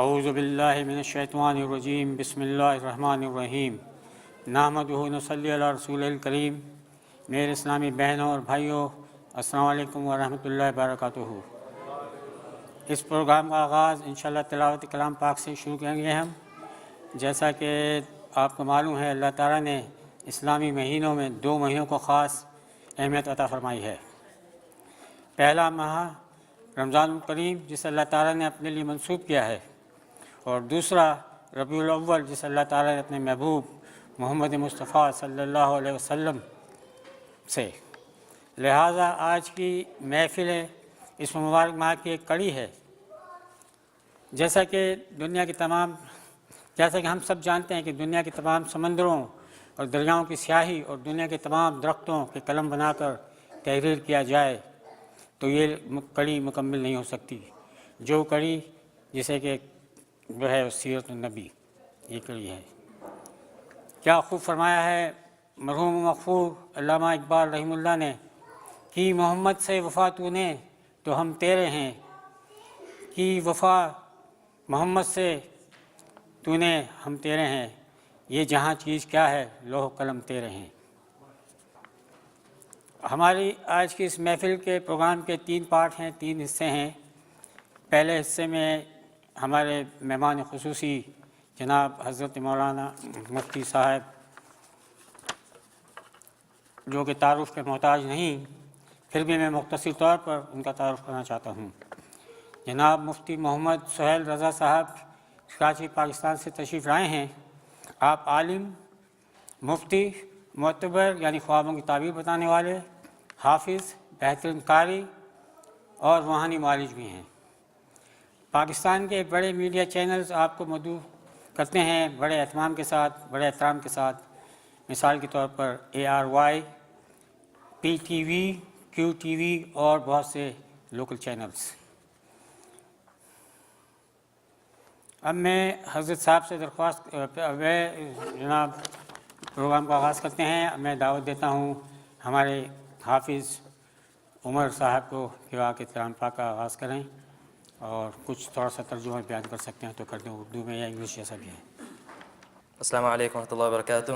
اعوذ باللہ من الشیطان الرجیم بسم اللہ الرحمن الرحیم نحمدہ و نصلی علی رسول الکریم. میرے اسلامی بہنوں اور بھائیوں، السلام علیکم ورحمۃ اللہ وبرکاتہ. اس پروگرام کا آغاز انشاءاللہ تلاوت کلام پاک سے شروع کریں گے ہم. جیسا کہ آپ کو معلوم ہے، اللہ تعالیٰ نے اسلامی مہینوں میں 2 مہینوں کو خاص اہمیت عطا فرمائی ہے. پہلا ماہ رمضان الکریم جسے اللہ تعالیٰ نے اپنے لیے منسوب کیا ہے، اور دوسرا ربیع الاول جسے اللہ تعالیٰ نے اپنے محبوب محمد مصطفیٰ صلی اللہ علیہ وسلم سے. لہٰذا آج کی محفل اس مبارک ماہ کی ایک کڑی ہے. جیسا کہ ہم سب جانتے ہیں کہ دنیا کے تمام سمندروں اور دریاؤں کی سیاہی اور دنیا کے تمام درختوں کے قلم بنا کر تحریر کیا جائے تو یہ کڑی مکمل نہیں ہو سکتی. جو کڑی جسے کہ جو ہے سیرت النبی، یہ کڑی ہے. کیا خوب فرمایا ہے مرحوم مغفور علامہ اقبال رحمہ اللہ نے کہ محمد سے وفا تو نے تو ہم تیرے ہیں، کہ وفا محمد سے تو نے ہم تیرے ہیں، یہ جہاں چیز کیا ہے لوح قلم تیرے ہیں. ہماری آج کی اس محفل کے پروگرام کے 3 پارٹ ہیں، 3 حصے ہیں. پہلے حصے میں ہمارے مہمان خصوصی جناب حضرت مولانا مفتی صاحب، جو کہ تعارف کے محتاج نہیں، پھر بھی میں مختصر طور پر ان کا تعارف کرنا چاہتا ہوں. جناب مفتی محمد سہیل رضا صاحب کراچی پاکستان سے تشریف لائے ہیں. آپ عالم، مفتی، معتبر یعنی خوابوں کی تعبیر بتانے والے، حافظ، بہترین قاری اور روحانی معالج بھی ہیں. پاکستان کے بڑے میڈیا چینلز آپ کو مدعو کرتے ہیں بڑے اہتمام کے ساتھ، بڑے احترام کے ساتھ. مثال کے طور پر ARY، PTV، QTV اور بہت سے لوکل چینلز. اب میں حضرت صاحب سے درخواست جناب پروگرام کا آغاز کرتے ہیں. میں دعوت دیتا ہوں ہمارے حافظ عمر صاحب کو کہ آ کے کلام پاک کا آغاز کریں، اور کچھ تھوڑا سا ترجمہ بیان کر سکتے ہیں تو کر دیں، اردو میں یا انگلش جیسا بھی ہے. السلام علیکم ورحمۃ اللہ وبرکاتہ.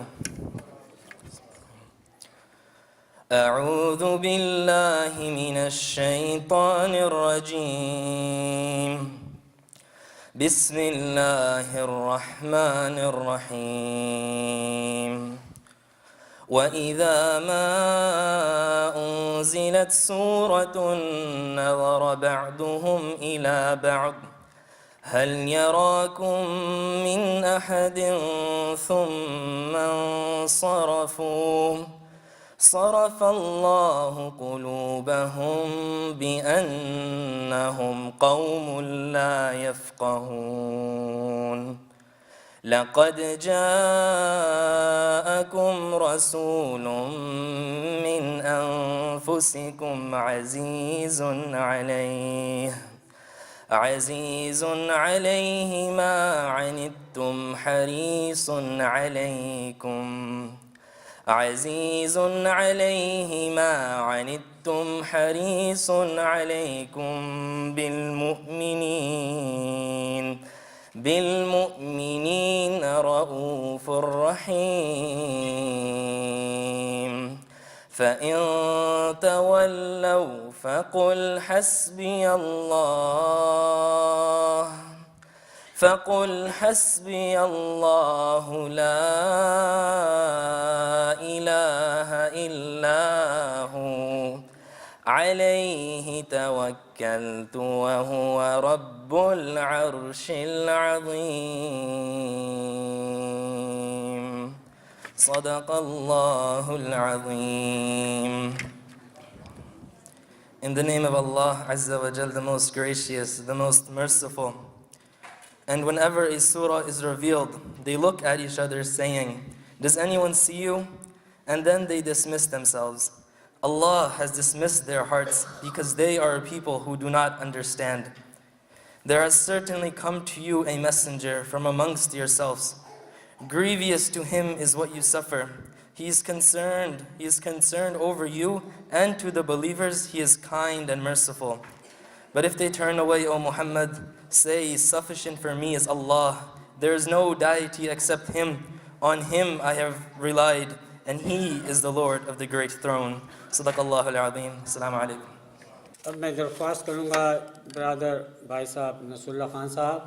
اعوذ باللہ من الشیطان الرجیم. بسم اللہ الرحمن الرحیم. وَإِذَا مَا أُنزِلَتْ سُورَةٌ نَظَرَ بَعْضُهُمْ إِلَى بَعْضٍ هَلْ يَرَاكُمْ مِنْ أَحَدٍ ثُمَّ انصَرَفُوا صَرَفَ اللَّهُ قُلُوبَهُمْ بِأَنَّهُمْ قَوْمٌ لَا يَفْقَهُونَ. لَقَدْ جَاءَكُمْ رَسُولٌ مِّنْ أَنفُسِكُمْ عزيز عليه ما عنتم حريص عليكم بالمؤمنين رؤوف رحيم. فإن تولوا فقل حسبي الله لا إله إلا هو عليه توكلت وهو رب العرش العظيم. صدق الله العظيم. In the name of Allah Azza wa Jal, the most gracious, the most merciful. And whenever a surah is revealed, they look at each other saying, "Does anyone see you?" And then they dismiss themselves. Allah has dismissed their hearts because they are a people who do not understand. There has certainly come to you a messenger from amongst yourselves. Grievous to him is what you suffer. He is concerned over you, and to the believers he is kind and merciful. But if they turn away, O Muhammad, say, sufficient for me is Allah. There is no deity except Him. On Him I have relied, and He is the Lord of the great throne. Sadaqallahu al-Azim. Assalamu alaikum. اب میں درخواست کروں گا برادر بھائی صاحب Nasrallah Khan صاحب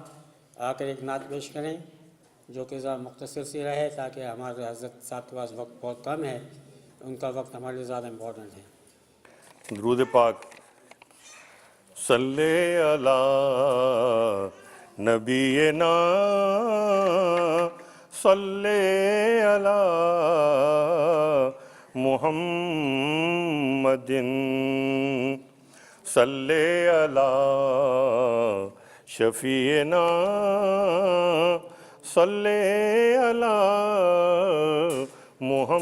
آ کر ایک نعت پیش کریں جو کہ ذرا مختصر سی رہے تاکہ ہمارے حضرت صاحب کے پاس وقت بہت کم ہے، ان کا وقت ہمارے لیے زیادہ امپورٹنٹ ہے۔ درود پاک۔ صلی علی نبینا صلی علی محمد صلی علی شفیعنا صلی علی محمد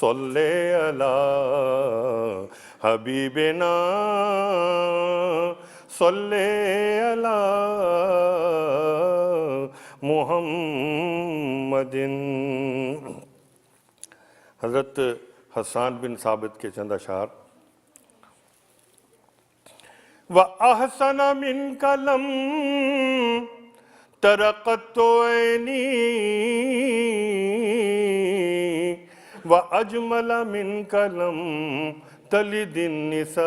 صلی علی حبیبنا صلی علی محمد۔ حضرت حسان بن ثابت کے چند اشعار۔ وَأَحْسَنَ مِنْكَ لَمْ تَرَقَتْ عَيْنِي وَأَجْمَلَ مِنْكَ لَمْ تَلِدِ النِّسَاءُ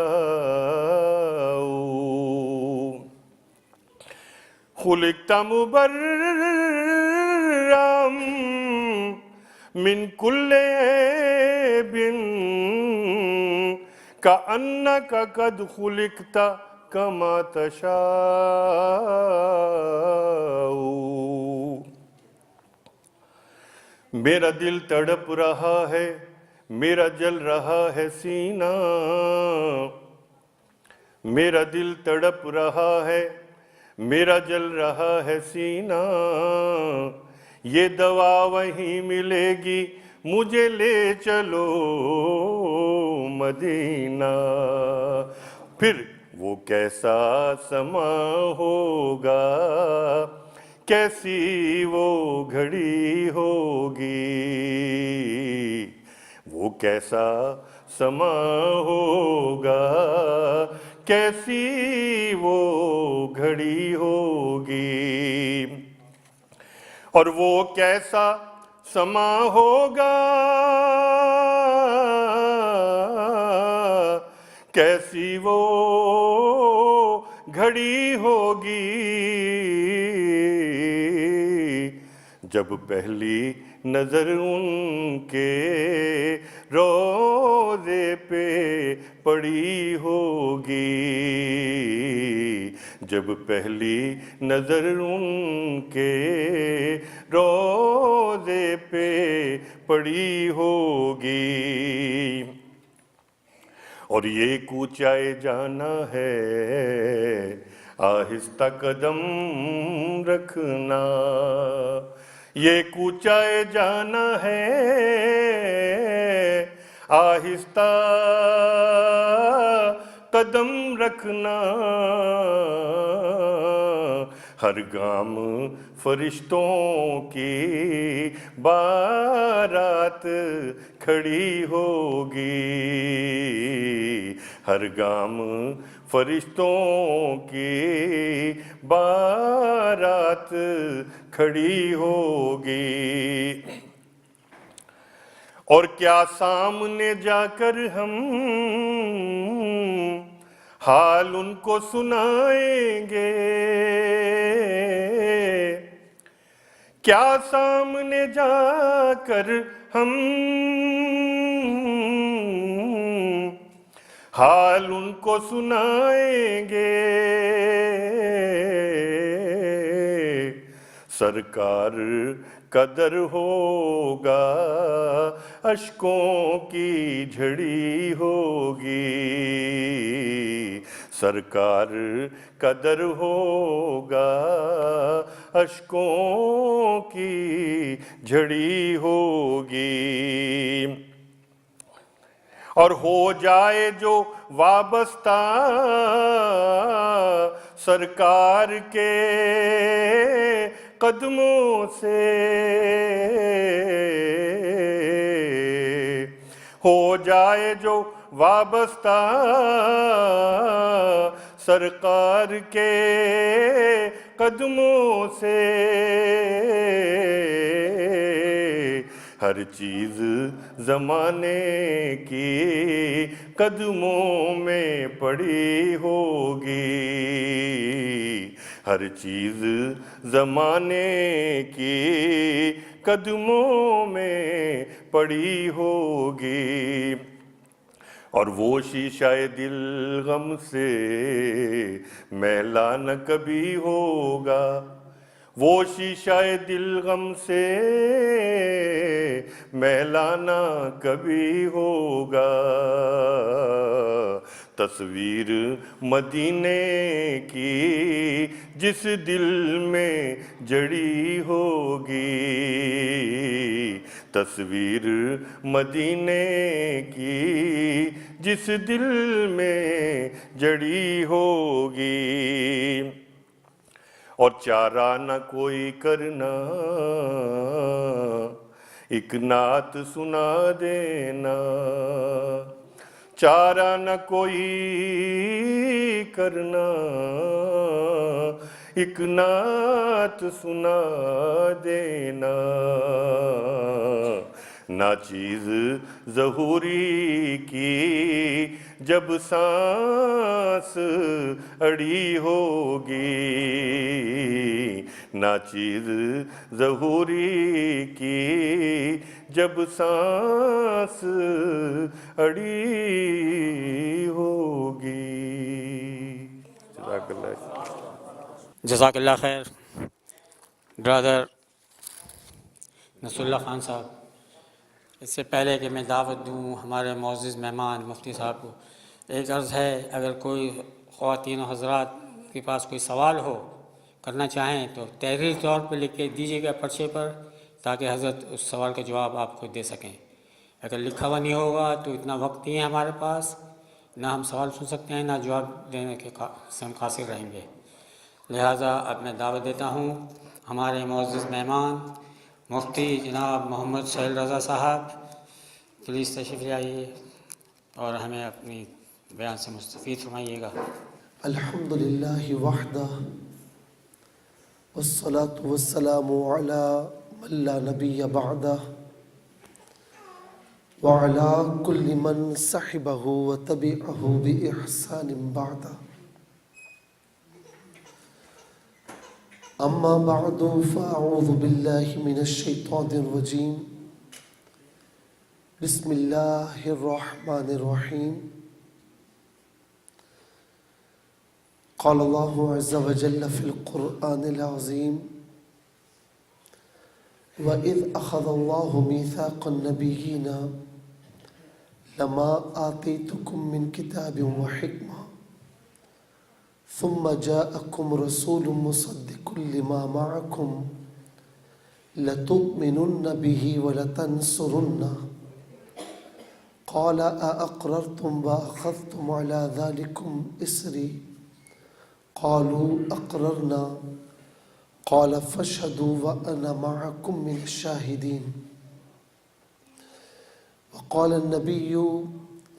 خُلِقْتَ مُبَرًّا مِنْ كُلِّ عَيْبٍ كَأَنَّكَ قَدْ خُلِقْتَ كَمَا تَشَاءُ۔ میرا دل تڑپ رہا ہے، میرا جل رہا ہے سینہ، میرا دل تڑپ رہا ہے، میرا جل رہا ہے سینہ، یہ دوا وہیں ملے گی، مجھے لے چلو مدینہ۔ پھر وہ کیسا سما ہوگا، کیسی وہ گھڑی ہوگی، وہ کیسا سما ہوگا، کیسی وہ گھڑی ہوگی، اور وہ کیسا سما ہوگا، کیسی وہ گھڑی ہوگی، جب پہلی نظر ان کے روضے پہ پڑی ہوگی، جب پہلی نظر ان کے روضے پہ پڑی ہوگی، اور یہ کوچائے جانا ہے، آہستہ قدم رکھنا، یہ کوچائے جانا ہے، آہستہ قدم رکھنا، ہر گام فرشتوں کی بارات کھڑی ہوگی، ہر گام فرشتوں کی بارات کھڑی ہوگی، اور کیا سامنے جا کر ہم حال ان کو سنائیں گے، کیا سامنے جا کر ہم حال ان کو سنائیں گے، سرکار کا در ہوگا، اشکوں کی جھڑی ہوگی، سرکار کا در ہوگا، اشکوں کی جھڑی ہوگی، اور ہو جائے جو وابستہ سرکار کے قدموں سے، ہو جائے جو وابستہ سرکار کے قدموں سے، ہر چیز زمانے کی قدموں میں پڑی ہوگی، ہر چیز زمانے کی قدموں میں پڑی ہوگی، اور وہ شیشہ دل غم سے میلا نہ کبھی ہوگا، وہ شیشہ دل غم سے میلا نہ کبھی ہوگا، تصویر مدینے کی جس دل میں جڑی ہوگی، تصویر مدینے کی جس دل میں جڑی ہوگی، اور چارہ نہ کوئی کرنا ایک نعت سنا دینا، چارہ نہ کوئی کرنا ایک نعت سنا دینا، ناچیز ظہوری کی جب سانس اڑی ہوگی، ناچیز ظہوری کی جب سانس اڑی ہوگی۔ جزاک اللہ۔ جزاک اللہ خیر برادر نصر اللہ خان صاحب۔ اس سے پہلے کہ میں دعوت دوں ہمارے معزز مہمان مفتی صاحب کو، ایک عرض ہے، اگر کوئی خواتین و حضرات کے پاس کوئی سوال ہو کرنا چاہیں تو تحریری طور پر لکھ کے دیجیے گا پرچے پر، تاکہ حضرت اس سوال کا جواب آپ کو دے سکیں۔ اگر لکھا ہوا نہیں ہوگا تو اتنا وقت نہیں ہے ہمارے پاس، نہ ہم سوال سن سکتے ہیں نہ جواب دینے کے سے ہم قاصر رہیں گے، لہٰذا اب میں دعوت دیتا ہوں ہمارے معزز مہمان مفتی جناب محمد سہیل رضا صاحب، پلیز تشریف لے آئیے اور ہمیں اپنی بیان سے مستفید فرمائیے گا۔ الحمدللہ وحدہ والصلاة والسلام علی من لا نبی بعدہ وعلی کل من صحبہ وتبعہ بإحسان بعدہ، اما بعد فاعوذ باللہ من الشیطان الرجیم، بسم اللہ الرحمن الرحیم۔ قال اللہ عز وجل فی القرآن العظیم، وَإِذْ أَخَذَ اللَّهُ مِيثَاقَ النَّبِيِّينَ لَمَا آتَيْتُكُم مِّن كِتَابٍ وَحِكْمَةٍ ثُمَّ جَاءَكُمْ رَسُولٌ مُصَدِّقٌ لِّمَا مَعَكُمْ لَتُؤْمِنُنَّ بِهِ وَلَتَنصُرُنَّهُ قَالَ أَأَقْرَرْتُمْ وَأَخَذْتُمْ عَلَى ذَلِكُمْ إِصْرِي قالوا أقررنا قال فاشهدوا وأنا معكم من الشاهدين۔ وقال النبي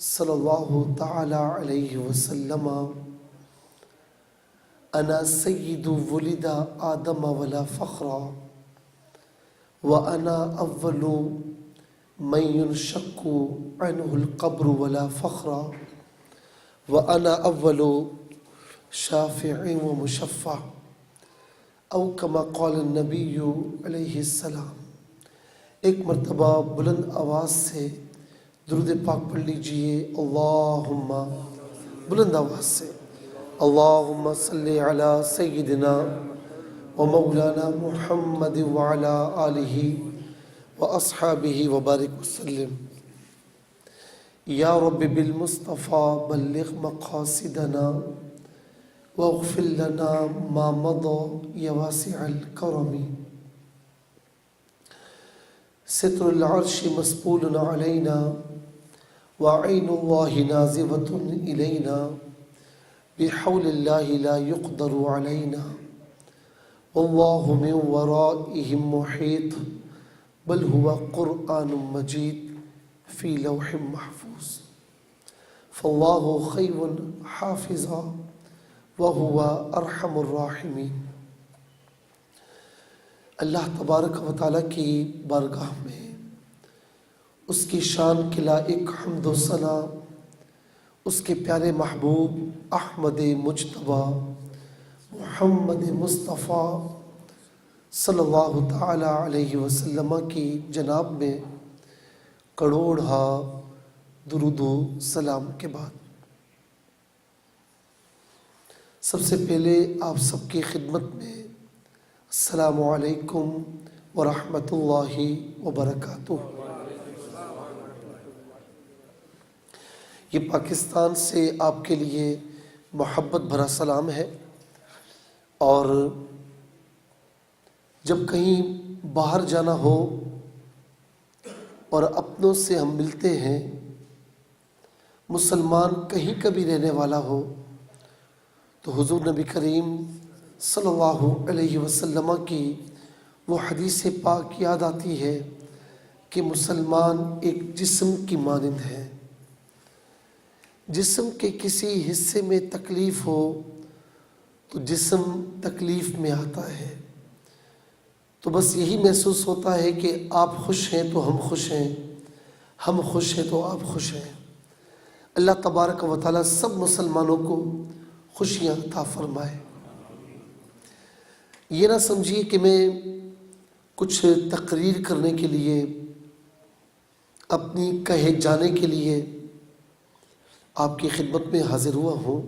صلى الله تعالى عليه وسلم، أنا سيد ولد آدم ولا فخر، وأنا أول من ينشق عنه القبر ولا فخر، وأنا أول شافع و مشفع، او کما قال النبی علیہ السلام۔ ایک مرتبہ بلند آواز سے درود پاک پڑھ لیجئے، اللہم، بلند آواز سے، اللہم صلی علی سیدنا و مولانا محمد وعلی آلہ و اصحابہ وبارک وسلم۔ یا رب بالمصطفیٰ بلغ مقاصدنا واغفر لنا ما مضى يا واسع الكرم۔ ستر العرش مسبول علينا وعين الله نازغة إلينا، بحول الله لا يقدر علينا، والله من ورائهم محيط، بل هو قرآن مجيد في لوح محفوظ۔ فاللہ خیر حافظا وہو ارحم الراحمین۔ اللہ تبارک و تعالیٰ کی بارگاہ میں اس کی شان کے لائق حمد و ثنا اس کے پیارے محبوب احمد مجتبیٰ محمد مصطفیٰ صلی اللہ تعالی علیہ وسلم کی جناب میں کروڑہا درود و سلام کے بعد سب سے پہلے آپ سب کی خدمت میں السلام علیکم ورحمۃ اللہ وبرکاتہ۔ یہ پاکستان سے آپ کے لیے محبت بھرا سلام ہے، اور جب کہیں باہر جانا ہو اور اپنوں سے ہم ملتے ہیں، مسلمان کہیں کا بھی رہنے والا ہو، تو حضور نبی کریم صلی اللہ علیہ وسلم کی وہ حدیث پاک یاد آتی ہے کہ مسلمان ایک جسم کی مانند ہے۔ جسم کے کسی حصے میں تکلیف ہو تو جسم تکلیف میں آتا ہے، تو بس یہی محسوس ہوتا ہے کہ آپ خوش ہیں تو ہم خوش ہیں، ہم خوش ہیں تو آپ خوش ہیں۔ اللہ تبارک و تعالیٰ سب مسلمانوں کو خوشیاں عطا فرمائے۔ یہ نہ سمجھیے کہ میں کچھ تقریر کرنے کے لیے، اپنی کہے جانے کے لیے آپ کی خدمت میں حاضر ہوا ہوں،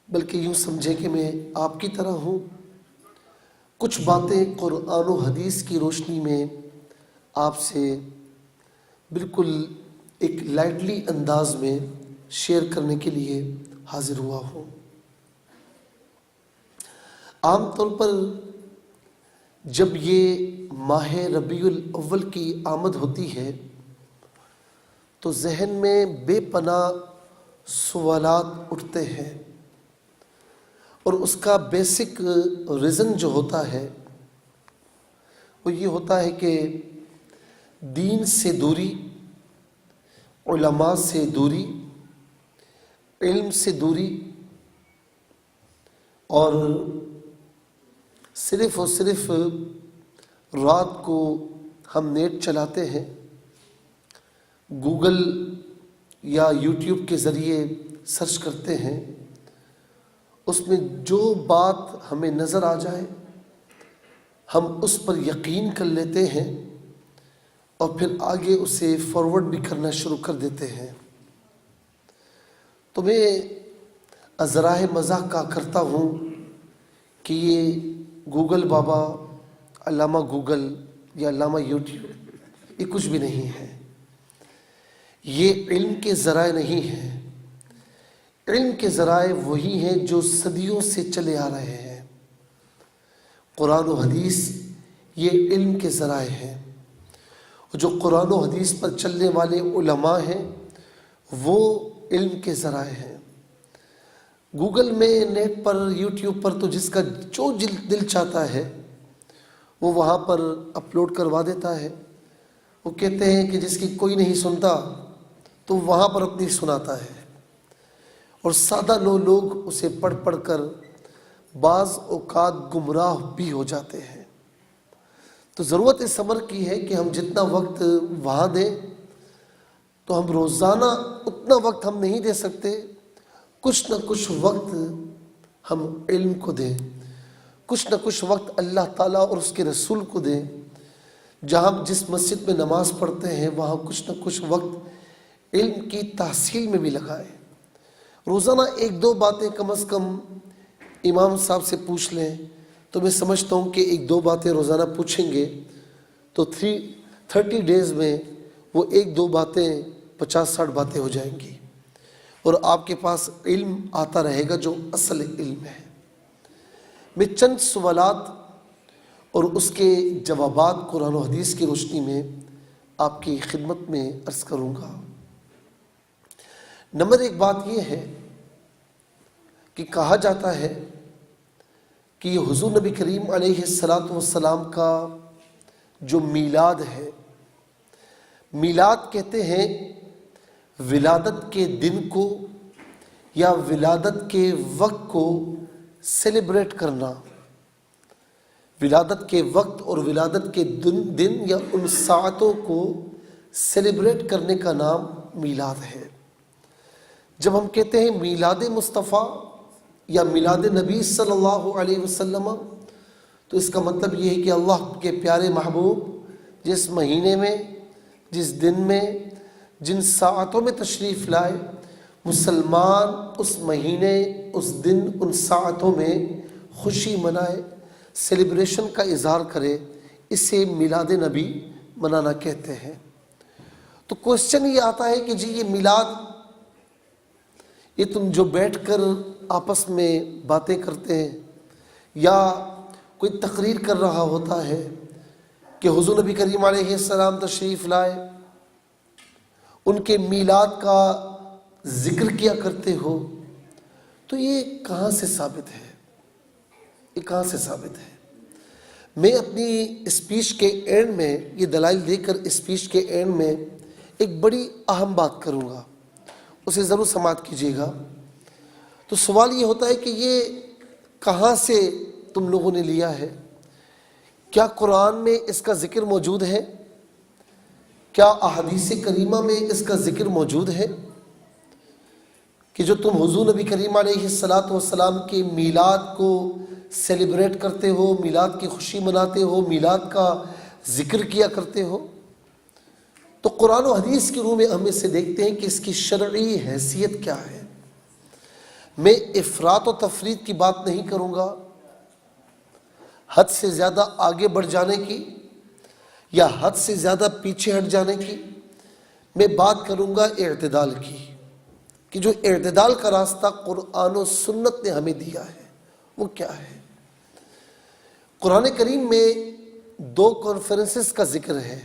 بلکہ یوں سمجھے کہ میں آپ کی طرح ہوں، کچھ باتیں قرآن و حدیث کی روشنی میں آپ سے بالکل ایک لائٹلی انداز میں شیئر کرنے کے لیے حاضر ہوا ہوں۔ عام طور پر جب یہ ماہ ربیع الاول کی آمد ہوتی ہے تو ذہن میں بے پناہ سوالات اٹھتے ہیں، اور اس کا بیسک ریزن جو ہوتا ہے وہ یہ ہوتا ہے کہ دین سے دوری، علماء سے دوری، علم سے دوری، اور صرف اور صرف رات کو ہم نیٹ چلاتے ہیں، گوگل یا یوٹیوب کے ذریعے سرچ کرتے ہیں، اس میں جو بات ہمیں نظر آ جائے ہم اس پر یقین کر لیتے ہیں، اور پھر آگے اسے فارورڈ بھی کرنا شروع کر دیتے ہیں۔ تو میں ذرائع مزاح کا کرتا ہوں کہ یہ گوگل بابا، علامہ گوگل یا علامہ یوٹیوب یہ کچھ بھی نہیں ہے، یہ علم کے ذرائع نہیں ہیں۔ علم کے ذرائع وہی ہیں جو صدیوں سے چلے آ رہے ہیں۔ قرآن و حدیث یہ علم کے ذرائع ہیں، اور جو قرآن و حدیث پر چلنے والے علماء ہیں وہ علم کے ذرائع ہیں۔ گوگل میں، نیٹ پر، یوٹیوب پر تو جس کا جو دل چاہتا ہے وہ وہاں پر اپلوڈ کروا دیتا ہے۔ وہ کہتے ہیں کہ جس کی کوئی نہیں سنتا تو وہاں پر اپنی سناتا ہے، اور سادہ لوگ اسے پڑھ پڑھ کر بعض اوقات گمراہ بھی ہو جاتے ہیں۔ تو ضرورت اس امر کی ہے کہ ہم جتنا وقت وہاں دیں تو ہم روزانہ اتنا وقت ہم نہیں دے سکتے، کچھ نہ کچھ وقت ہم علم کو دیں، کچھ نہ کچھ وقت اللہ تعالیٰ اور اس کے رسول کو دیں۔ جہاں جس مسجد میں نماز پڑھتے ہیں وہاں کچھ نہ کچھ وقت علم کی تحصیل میں بھی لگائیں۔ روزانہ ایک دو باتیں کم از کم امام صاحب سے پوچھ لیں، تو میں سمجھتا ہوں کہ ایک دو باتیں روزانہ پوچھیں گے تو 30 ڈیز میں وہ ایک دو باتیں 50-60 باتیں ہو جائیں گی، اور آپ کے پاس علم آتا رہے گا جو اصل علم ہے۔ میں چند سوالات اور اس کے جوابات قرآن و حدیث کی روشنی میں آپ کی خدمت میں عرض کروں گا۔ نمبر ایک بات یہ ہے کہ کہا جاتا ہے کہ یہ حضور نبی کریم علیہ السلام کا جو میلاد ہے، میلاد کہتے ہیں ولادت کے دن کو یا ولادت کے وقت کو سیلیبریٹ کرنا، ولادت کے وقت اور ولادت کے دن یا ان ساعتوں کو سیلیبریٹ کرنے کا نام میلاد ہے۔ جب ہم کہتے ہیں میلاد مصطفیٰ یا میلاد نبی صلی اللہ علیہ وسلم، تو اس کا مطلب یہ ہے کہ اللہ کے پیارے محبوب جس مہینے میں، جس دن میں، جن ساعتوں میں تشریف لائے، مسلمان اس مہینے، اس دن، ان ساعتوں میں خوشی منائے، سیلیبریشن کا اظہار کرے، اسے میلاد نبی منانا کہتے ہیں۔ تو کوشچن یہ آتا ہے کہ جی یہ میلاد، یہ تم جو بیٹھ کر آپس میں باتیں کرتے ہیں یا کوئی تقریر کر رہا ہوتا ہے کہ حضور نبی کریم علیہ السلام تشریف لائے، ان کے میلاد کا ذکر کیا کرتے ہو، تو یہ کہاں سے ثابت ہے؟ یہ کہاں سے ثابت ہے؟ میں اپنی اسپیچ کے اینڈ میں یہ دلائل دے کر اسپیچ کے اینڈ میں ایک بڑی اہم بات کروں گا، اسے ضرور سماعت کیجیے گا۔ تو سوال یہ ہوتا ہے کہ یہ کہاں سے تم لوگوں نے لیا ہے؟ کیا قرآن میں اس کا ذکر موجود ہے؟ کیا احادیث کریمہ میں اس کا ذکر موجود ہے کہ جو تم حضور نبی کریم علیہ السلام کے میلاد کو سیلیبریٹ کرتے ہو، میلاد کی خوشی مناتے ہو، میلاد کا ذکر کیا کرتے ہو؟ تو قرآن و حدیث کی روح میں ہم اسے دیکھتے ہیں کہ اس کی شرعی حیثیت کیا ہے۔ میں افراط و تفریط کی بات نہیں کروں گا، حد سے زیادہ آگے بڑھ جانے کی یا حد سے زیادہ پیچھے ہٹ جانے کی۔ میں بات کروں گا اعتدال کی، کہ جو اعتدال کا راستہ قرآن و سنت نے ہمیں دیا ہے وہ کیا ہے۔ قرآن کریم میں 2 کانفرنسز کا ذکر ہے۔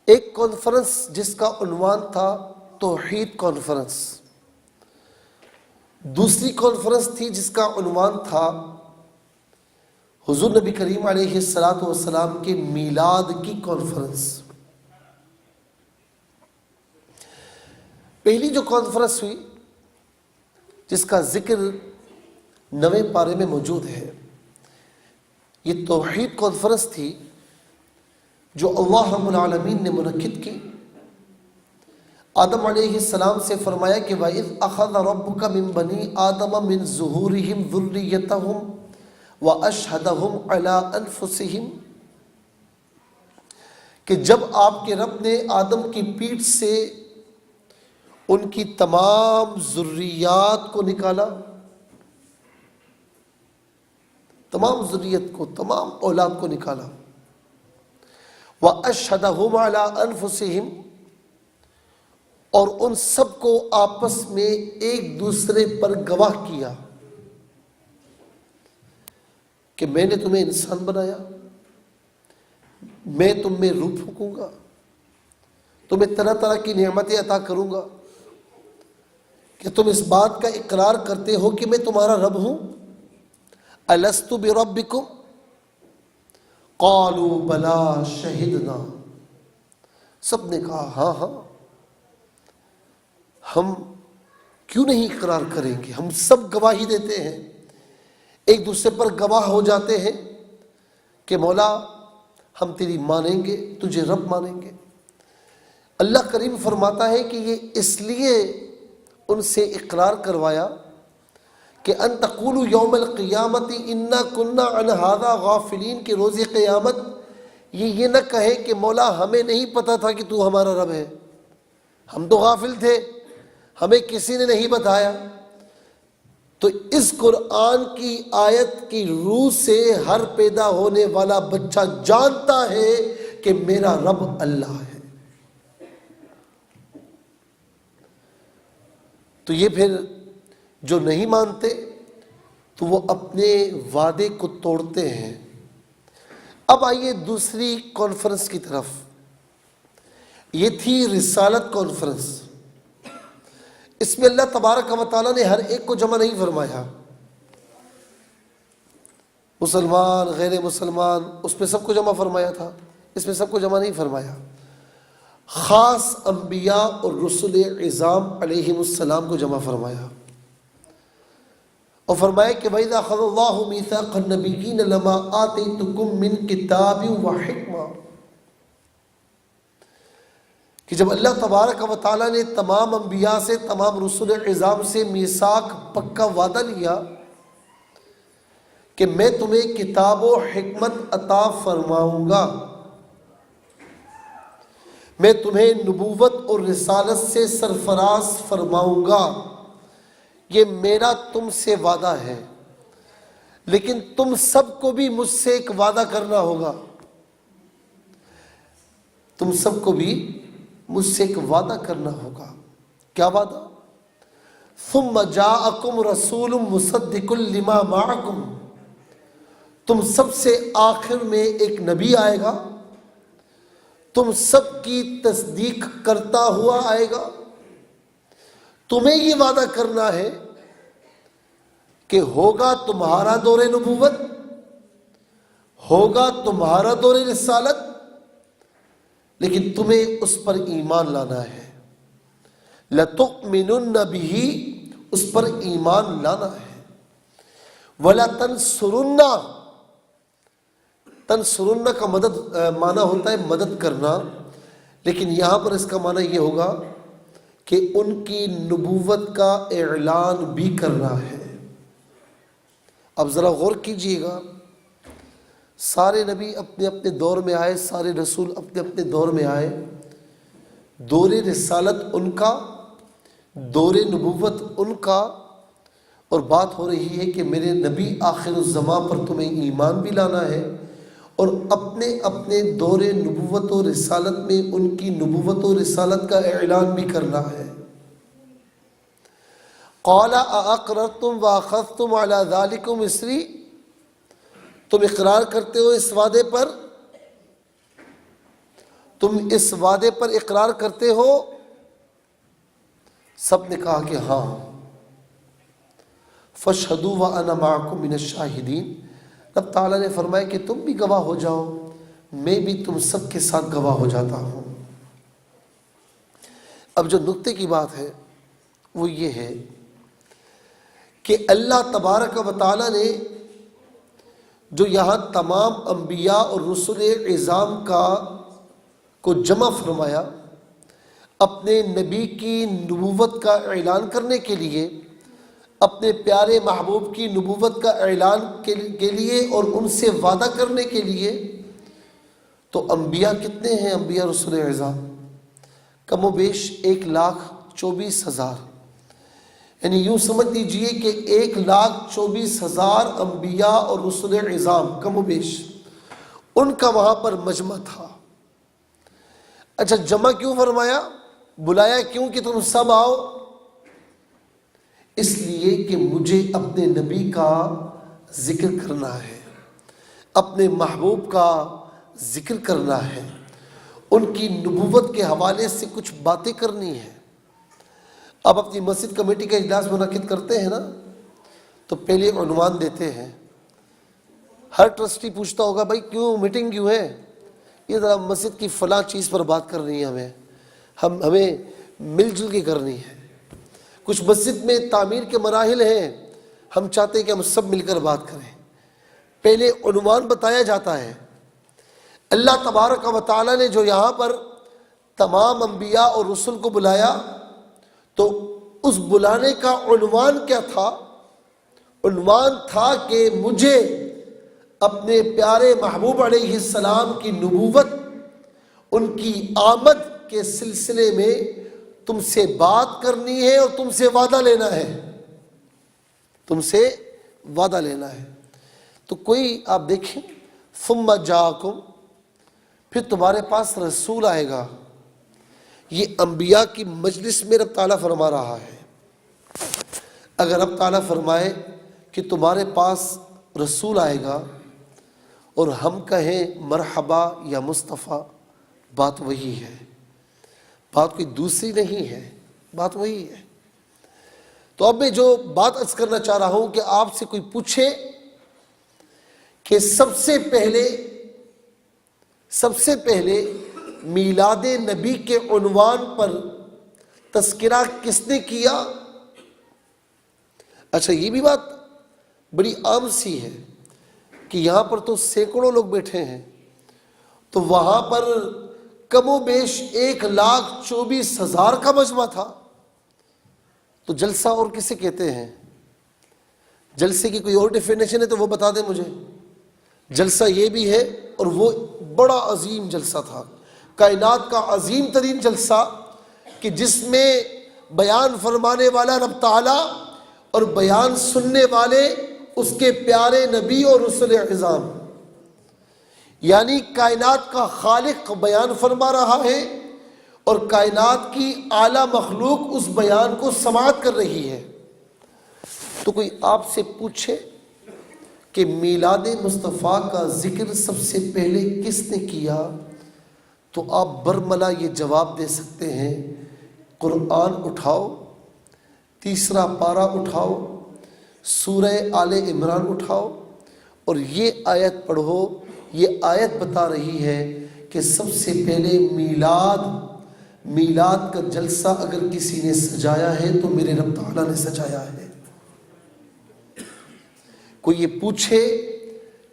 ایک کانفرنس جس کا عنوان تھا توحید کانفرنس، دوسری کانفرنس تھی جس کا عنوان تھا حضور نبی کریم علیہ السلام کے میلاد کی کانفرنس۔ پہلی جو کانفرنس ہوئی جس کا ذکر 9ویں پارے میں موجود ہے، یہ توحید کانفرنس تھی جو اللہ رب العالمین نے منعقد کی۔ آدم علیہ السلام سے فرمایا کہ وَإِذْ أَخَذَ رَبُّكَ مِن بَنِي آدَمَ مِن ظُهُورِهِمْ ذُرِّيَّتَهُمْ وَأَشْهَدَهُمْ عَلَىٰ أَنفُسِهِمْ، کہ جب آپ کے رب نے آدم کی پیٹھ سے ان کی تمام ذریات کو نکالا، تمام ذریت کو، تمام اولاد کو نکالا، وَأَشْهَدَهُمْ عَلَىٰ أَنفُسِهِمْ، اور ان سب کو آپس میں ایک دوسرے پر گواہ کیا کہ میں نے تمہیں انسان بنایا، میں تم میں روح پھونکوں گا، تمہیں طرح طرح کی نعمتیں عطا کروں گا، کہ تم اس بات کا اقرار کرتے ہو کہ میں تمہارا رب ہوں۔ الستُ بربکم قالوا بلا شہدنا، سب نے کہا ہاں ہاں، ہم کیوں نہیں اقرار کریں گے، ہم سب گواہی دیتے ہیں، ایک دوسرے پر گواہ ہو جاتے ہیں کہ مولا ہم تیری مانیں گے، تجھے رب مانیں گے۔ اللہ کریم فرماتا ہے کہ یہ اس لیے ان سے اقرار کروایا کہ ان تقولوا یوم القیامت انا کنا عن ھذا غافلین، کہ روز قیامت یہ نہ کہے کہ مولا ہمیں نہیں پتا تھا کہ تو ہمارا رب ہے، ہم تو غافل تھے، ہمیں کسی نے نہیں بتایا۔ تو اس قرآن کی آیت کی روح سے ہر پیدا ہونے والا بچہ جانتا ہے کہ میرا رب اللہ ہے۔ تو یہ پھر جو نہیں مانتے تو وہ اپنے وعدے کو توڑتے ہیں۔ اب آئیے دوسری کانفرنس کی طرف، یہ تھی رسالت کانفرنس۔ اس میں اللہ تبارک و تعالیٰ نے ہر ایک کو جمع نہیں فرمایا، مسلمان غیر مسلمان، اس میں سب کو جمع فرمایا تھا، اس میں سب کو جمع نہیں فرمایا۔ خاص انبیاء اور رسول عظام علیہم السلام کو جمع فرمایا اور فرمایا کہ وَإِذَا أَخَذَ اللَّهُ مِيثَاقَ النَّبِيِّينَ لَمَا آتَيْتُكُم مِّن كِتَابٍ وَحِکْمَةٍ، کہ جب اللہ تبارک و تعالیٰ نے تمام انبیاء سے، تمام رسول عظام سے میثاق پکا وعدہ لیا کہ میں تمہیں کتاب و حکمت عطا فرماؤں گا، میں تمہیں نبوت اور رسالت سے سرفراز فرماؤں گا، یہ میرا تم سے وعدہ ہے، لیکن تم سب کو بھی مجھ سے ایک وعدہ کرنا ہوگا، تم سب کو بھی مجھ سے ایک وعدہ کرنا ہوگا۔ کیا وعدہ؟ ثم جاءکم رسول مصدق لما معکم، تم سب سے آخر میں ایک نبی آئے گا، تم سب کی تصدیق کرتا ہوا آئے گا۔ تمہیں یہ وعدہ کرنا ہے کہ ہوگا تمہارا دور نبوت، ہوگا تمہارا دور رسالت، لیکن تمہیں اس پر ایمان لانا ہے۔ لَتُؤْمِنُنَّ بِهِ، اس پر ایمان لانا ہے۔ وَلَتَنْصُرُنَّ، تنصرن کا معنی ہوتا ہے مدد کرنا، لیکن یہاں پر اس کا معنی یہ ہوگا کہ ان کی نبوت کا اعلان بھی کرنا ہے۔ اب ذرا غور کیجئے گا، سارے نبی اپنے اپنے دور میں آئے، سارے رسول اپنے اپنے دور میں آئے، دور رسالت ان کا، دور نبوت ان کا، اور بات ہو رہی ہے کہ میرے نبی آخر الزمان پر تمہیں ایمان بھی لانا ہے اور اپنے اپنے دور نبوت و رسالت میں ان کی نبوت و رسالت کا اعلان بھی کرنا ہے۔ قَالَ أَأَقْرَرْتُمْ وَأَخَذْتُمْ عَلَى ذَلِكُمْ إِصْرِي، تم اقرار کرتے ہو اس وعدے پر، تم اس وعدے پر اقرار کرتے ہو؟ سب نے کہا کہ ہاں۔ فَاشْهَدُوا وَأَنَا مَعَكُمْ مِنَ الشَّاهِدِينَ، رب تعالیٰ نے فرمایا کہ تم بھی گواہ ہو جاؤ، میں بھی تم سب کے ساتھ گواہ ہو جاتا ہوں۔ اب جو نکتے کی بات ہے وہ یہ ہے کہ اللہ تبارک و تعالیٰ نے جو یہاں تمام انبیاء اور رسول عظام کو جمع فرمایا اپنے نبی کی نبوت کا اعلان کرنے کے لیے، اپنے پیارے محبوب کی نبوت کا اعلان کے لیے اور ان سے وعدہ کرنے کے لیے، تو انبیاء کتنے ہیں؟ انبیاء رسول عظام کم و بیش 1,24,000، یعنی یوں سمجھ لیجئے کہ 1,24,000 انبیاء اور رسول عظام کم و بیش ان کا وہاں پر مجمع تھا۔ اچھا، جمع کیوں فرمایا، بلایا کیوں کہ تم سب آؤ؟ اس لیے کہ مجھے اپنے نبی کا ذکر کرنا ہے، اپنے محبوب کا ذکر کرنا ہے، ان کی نبوت کے حوالے سے کچھ باتیں کرنی ہیں۔ اب اپنی مسجد کمیٹی کا اجلاس منعقد کرتے ہیں نا، تو پہلے عنوان دیتے ہیں، ہر ٹرسٹی پوچھتا ہوگا بھائی کیوں میٹنگ کیوں ہے؟ یہ ذرا مسجد کی فلاں چیز پر بات کرنی ہے، ہمیں مل جل کے کرنی ہے۔ کچھ مسجد میں تعمیر کے مراحل ہیں، ہم چاہتے ہیں کہ ہم سب مل کر بات کریں۔ پہلے عنوان بتایا جاتا ہے۔ اللہ تبارک و تعالیٰ نے جو یہاں پر تمام انبیاء اور رسل کو بلایا، تو اس بلانے کا عنوان کیا تھا؟ عنوان تھا کہ مجھے اپنے پیارے محبوب علیہ السلام کی نبوت، ان کی آمد کے سلسلے میں تم سے بات کرنی ہے اور تم سے وعدہ لینا ہے، تم سے وعدہ لینا ہے۔ تو کوئی آپ دیکھیں، ثم جاءکم، پھر تمہارے پاس رسول آئے گا۔ یہ انبیاء کی مجلس میں رب تعالیٰ فرما رہا ہے۔ اگر رب تعالیٰ فرمائے کہ تمہارے پاس رسول آئے گا اور ہم کہیں مرحبا یا مصطفیٰ، بات وہی ہے، بات کوئی دوسری نہیں ہے، بات وہی ہے۔ تو اب میں جو بات عرض کرنا چاہ رہا ہوں کہ آپ سے کوئی پوچھے کہ سب سے پہلے میلاد نبی کے عنوان پر تذکرہ کس نے کیا؟ اچھا یہ بھی بات بڑی عام سی ہے کہ یہاں پر تو سینکڑوں لوگ بیٹھے ہیں، تو وہاں پر کم و بیش 1,24,000 کا مجمع تھا، تو جلسہ اور کسے کہتے ہیں؟ جلسے کی کوئی اور ڈیفینیشن ہے تو وہ بتا دیں مجھے۔ جلسہ یہ بھی ہے، اور وہ بڑا عظیم جلسہ تھا، کائنات کا عظیم ترین جلسہ، کہ جس میں بیان فرمانے والا رب تعالیٰ اور بیان سننے والے اس کے پیارے نبی اور رسول اعظام، یعنی کائنات کا خالق بیان فرما رہا ہے اور کائنات کی اعلیٰ مخلوق اس بیان کو سماعت کر رہی ہے۔ تو کوئی آپ سے پوچھے کہ میلاد مصطفیٰ کا ذکر سب سے پہلے کس نے کیا، تو آپ برملا یہ جواب دے سکتے ہیں، قرآن اٹھاؤ، 3 پارہ اٹھاؤ، سورہ آل عمران اٹھاؤ، اور یہ آیت پڑھو۔ یہ آیت بتا رہی ہے کہ سب سے پہلے میلاد کا جلسہ اگر کسی نے سجایا ہے تو میرے رب تعالیٰ نے سجایا ہے۔ کوئی یہ پوچھے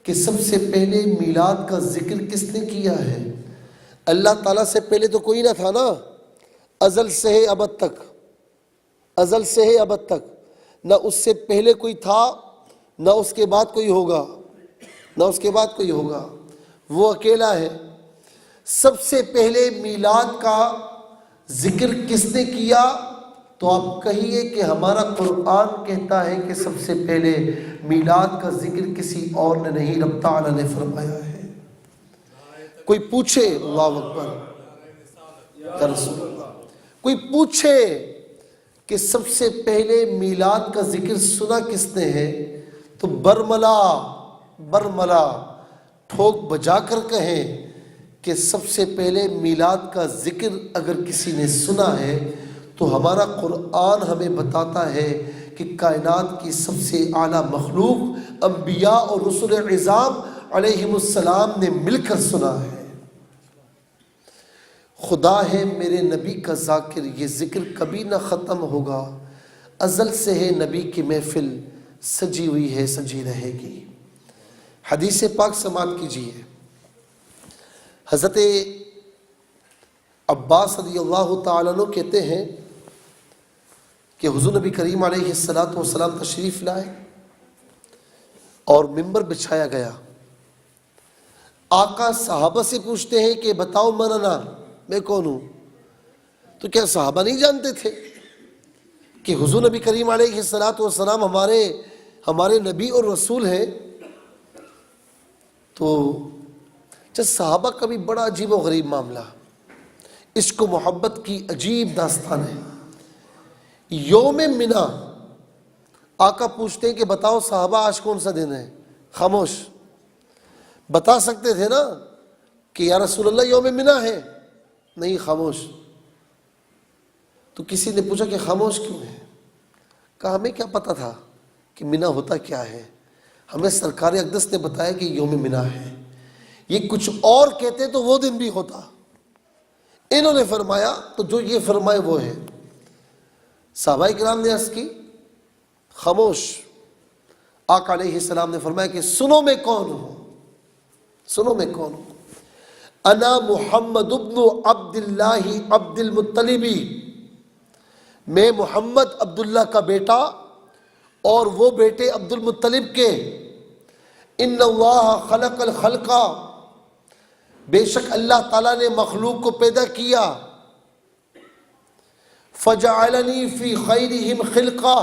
کہ سب سے پہلے میلاد کا ذکر کس نے کیا ہے، اللہ تعالیٰ سے پہلے تو کوئی نہ تھا نا، ازل سے ہے ابد تک، ازل سے ہے ابد تک، نہ اس سے پہلے کوئی تھا، نہ اس کے بعد کوئی ہوگا، نہ اس کے بعد کوئی ہوگا، وہ اکیلا ہے۔ سب سے پہلے میلاد کا ذکر کس نے کیا، تو آپ کہیے کہ ہمارا قرآن کہتا ہے کہ سب سے پہلے میلاد کا ذکر کسی اور نے نہیں، رب تعالیٰ نے فرمایا ہے۔ کوئی پوچھے، اللہ اکبر یا رسول اللہ، کوئی پوچھے کہ سب سے پہلے میلاد کا ذکر سنا کس نے ہے، تو برملا ٹھوک بجا کر کہیں کہ سب سے پہلے میلاد کا ذکر اگر کسی نے سنا ہے تو ہمارا قرآن ہمیں بتاتا ہے کہ کائنات کی سب سے اعلیٰ مخلوق انبیاء اور رسول اعظام علیہم السلام نے مل کر سنا ہے۔ خدا ہے میرے نبی کا ذاکر، یہ ذکر کبھی نہ ختم ہوگا، ازل سے ہے نبی کی محفل، سجی ہوئی ہے سجی رہے گی۔ حدیث پاک سماعت کیجیے، حضرت عباس رضی اللہ تعالیٰ عنہ کہتے ہیں کہ حضور نبی کریم علیہ السلام تشریف لائے اور منبر بچھایا گیا۔ آقا صحابہ سے پوچھتے ہیں کہ بتاؤ مننا، میں کون ہوں؟ تو کیا صحابہ نہیں جانتے تھے کہ حضور نبی کریم علیہ السلام ہمارے نبی اور رسول ہیں؟ تو جب صحابہ کا بھی بڑا عجیب و غریب معاملہ، عشق و محبت کی عجیب داستان ہے۔ یوم منا آقا پوچھتے ہیں کہ بتاؤ صحابہ آج کون سا دن ہے؟ خاموش، بتا سکتے تھے نا کہ یا رسول اللہ یوم منا ہے، نہیں، خاموش۔ تو کسی نے پوچھا کہ خاموش کیوں ہے؟ کہا ہمیں کیا پتا تھا کہ منا ہوتا کیا ہے، ہمیں سرکار اقدس نے بتایا کہ یوم منا ہے، یہ کچھ اور کہتے تو وہ دن بھی ہوتا، انہوں نے فرمایا تو جو یہ فرمائے وہ ہے۔ صحابہ کرام نے عرض کی، خاموش۔ آقا علیہ السلام نے فرمایا کہ سنو میں کون ہوں، سنو میں کون ہوں، انا محمد ابن عبداللہ عبد المطلبی، میں محمد عبداللہ کا بیٹا اور وہ بیٹے عبد المطلب کے۔ ان اللہ خلق الخلق، بے شک اللہ تعالیٰ نے مخلوق کو پیدا کیا، فجعلنی فی خیرہم خلقہ،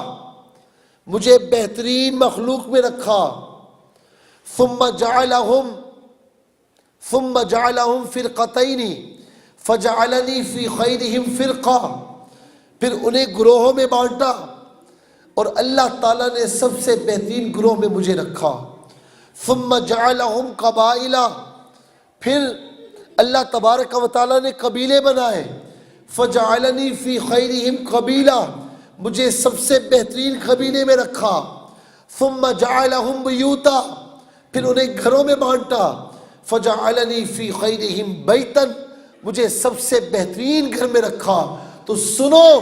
مجھے بہترین مخلوق میں رکھا، ثم جعلہم فرقتین فجعلنی فی خیرہم فرقہ، پھر انہیں گروہوں میں بانٹا اور اللہ تعالیٰ نے سب سے بہترین گروہ میں مجھے رکھا۔ ثم جعلہم قبائل، پھر اللہ تبارک و تعالیٰ نے قبیلے بنائے، فجعلنی فی خیرہم قبیلہ، مجھے سب سے بہترین قبیلے میں رکھا۔ ثم جعلہم بیوتا، پھر انہیں گھروں میں بانٹا، فجعلنی فی خیرہم بیتا، مجھے سب سے بہترین گھر میں رکھا، تو سنو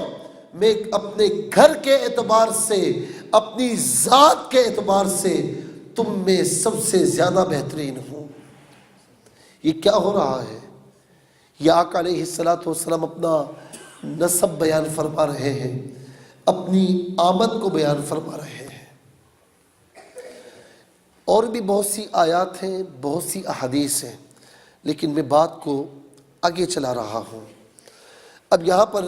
میں اپنے گھر کے اعتبار سے، اپنی ذات کے اعتبار سے تم میں سب سے زیادہ بہترین ہوں۔ یہ کیا ہو رہا ہے؟ یہ آقا علیہ الصلوۃ والسلام اپنا نسب بیان فرما رہے ہیں، اپنی آمد کو بیان فرما رہے ہیں۔ اور بھی بہت سی آیات ہیں، بہت سی احادیث ہیں، لیکن میں بات کو آگے چلا رہا ہوں۔ اب یہاں پر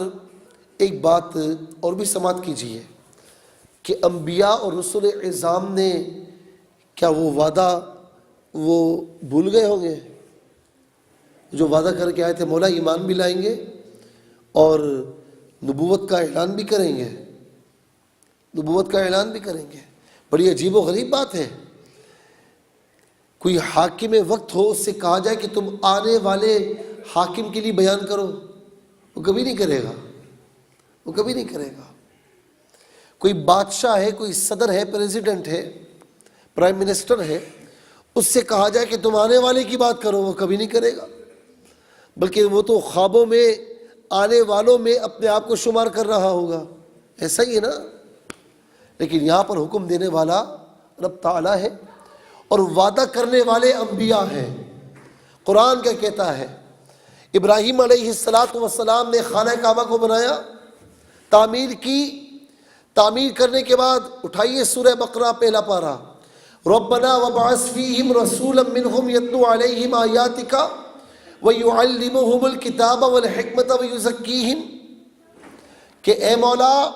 ایک بات اور بھی سماعت کیجیے کہ انبیاء اور رسول اعظام نے کیا وہ وعدہ وہ بھول گئے ہوں گے؟ جو وعدہ کر کے آئے تھے مولا ایمان بھی لائیں گے اور نبوت کا اعلان بھی کریں گے، نبوت کا اعلان بھی کریں گے۔ بڑی عجیب و غریب بات ہے، کوئی حاکم وقت ہو، اس سے کہا جائے کہ تم آنے والے حاکم کے لیے بیان کرو، وہ کبھی نہیں کرے گا، وہ کبھی نہیں کرے گا۔ کوئی بادشاہ ہے، کوئی صدر ہے، پریزیڈنٹ ہے، پرائم منسٹر ہے، اس سے کہا جائے کہ تم آنے والے کی بات کرو، وہ کبھی نہیں کرے گا، بلکہ وہ تو خوابوں میں آنے والوں میں اپنے آپ کو شمار کر رہا ہوگا۔ ایسا ہی ہے نا؟ لیکن یہاں پر حکم دینے والا رب تعالیٰ ہے اور وعدہ کرنے والے انبیاء ہیں۔ قرآن کیا کہتا ہے؟ ابراہیم علیہ السلام نے خانہ کعبہ کو بنایا، تعمیر کی، تعمیر کرنے کے بعد اٹھائیے سورہ بقرہ پہلا پارہ، ربنا وابعث فیہم رسولا منہم یتلو علیہم آیاتک وَيُعَلِّمُهُمُ الْكِتَابَ وَالْحِکْمَةَ وَيُزَکِّیہم، کہ اے مولا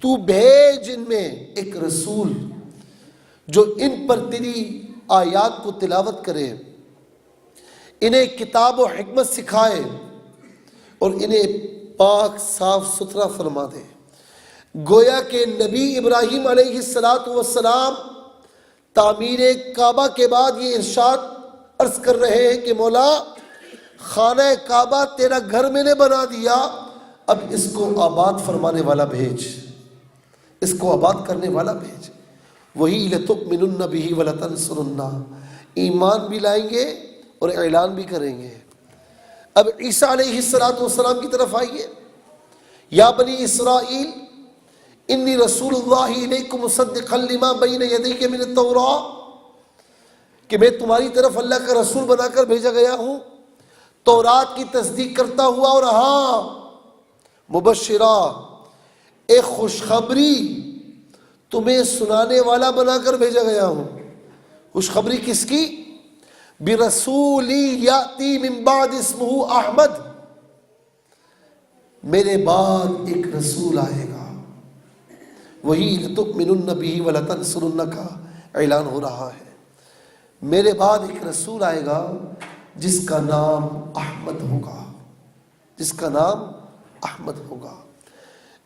تو بھیج ان میں ایک رسول جو ان پر تیری آیات کو تلاوت کرے، انہیں کتاب و حکمت سکھائے اور انہیں پاک صاف ستھرا فرما دے۔ گویا کہ نبی ابراہیم علیہ السلام تعمیر کعبہ کے بعد یہ ارشاد عرض کر رہے ہیں کہ مولا خانہ کعبہ تیرا گھر میں نے بنا دیا، اب اس کو آباد فرمانے والا بھیج، اس کو آباد کرنے والا بھیج۔ وہی لَتُؤْمِنُنَّ بِهِ وَلَتَنْصُرُنَّهُ، ایمان بھی لائیں گے اور اعلان بھی کریں گے۔ اب عیسیٰ علیہ السلام کی طرف آئیے۔ یا بنی اسرائیل انی رسول اللہ الیکم مصدقا لما بین یدی من التوراۃ، کہ میں تمہاری طرف اللہ کا رسول بنا کر بھیجا گیا ہوں تورات کی تصدیق کرتا ہوا، اور ہاں مبشرہ، ایک خوشخبری تمہیں سنانے والا بنا کر بھیجا گیا ہوں۔ خوشخبری کس کی؟ برسولی یاتی من بعد اسمہ احمد، میرے بعد ایک رسول آئے گا، وہی لتؤمنن بہ ولتنصرنہ کا اعلان ہو رہا ہے۔ میرے بعد ایک رسول آئے گا جس کا نام احمد ہوگا، جس کا نام احمد ہوگا۔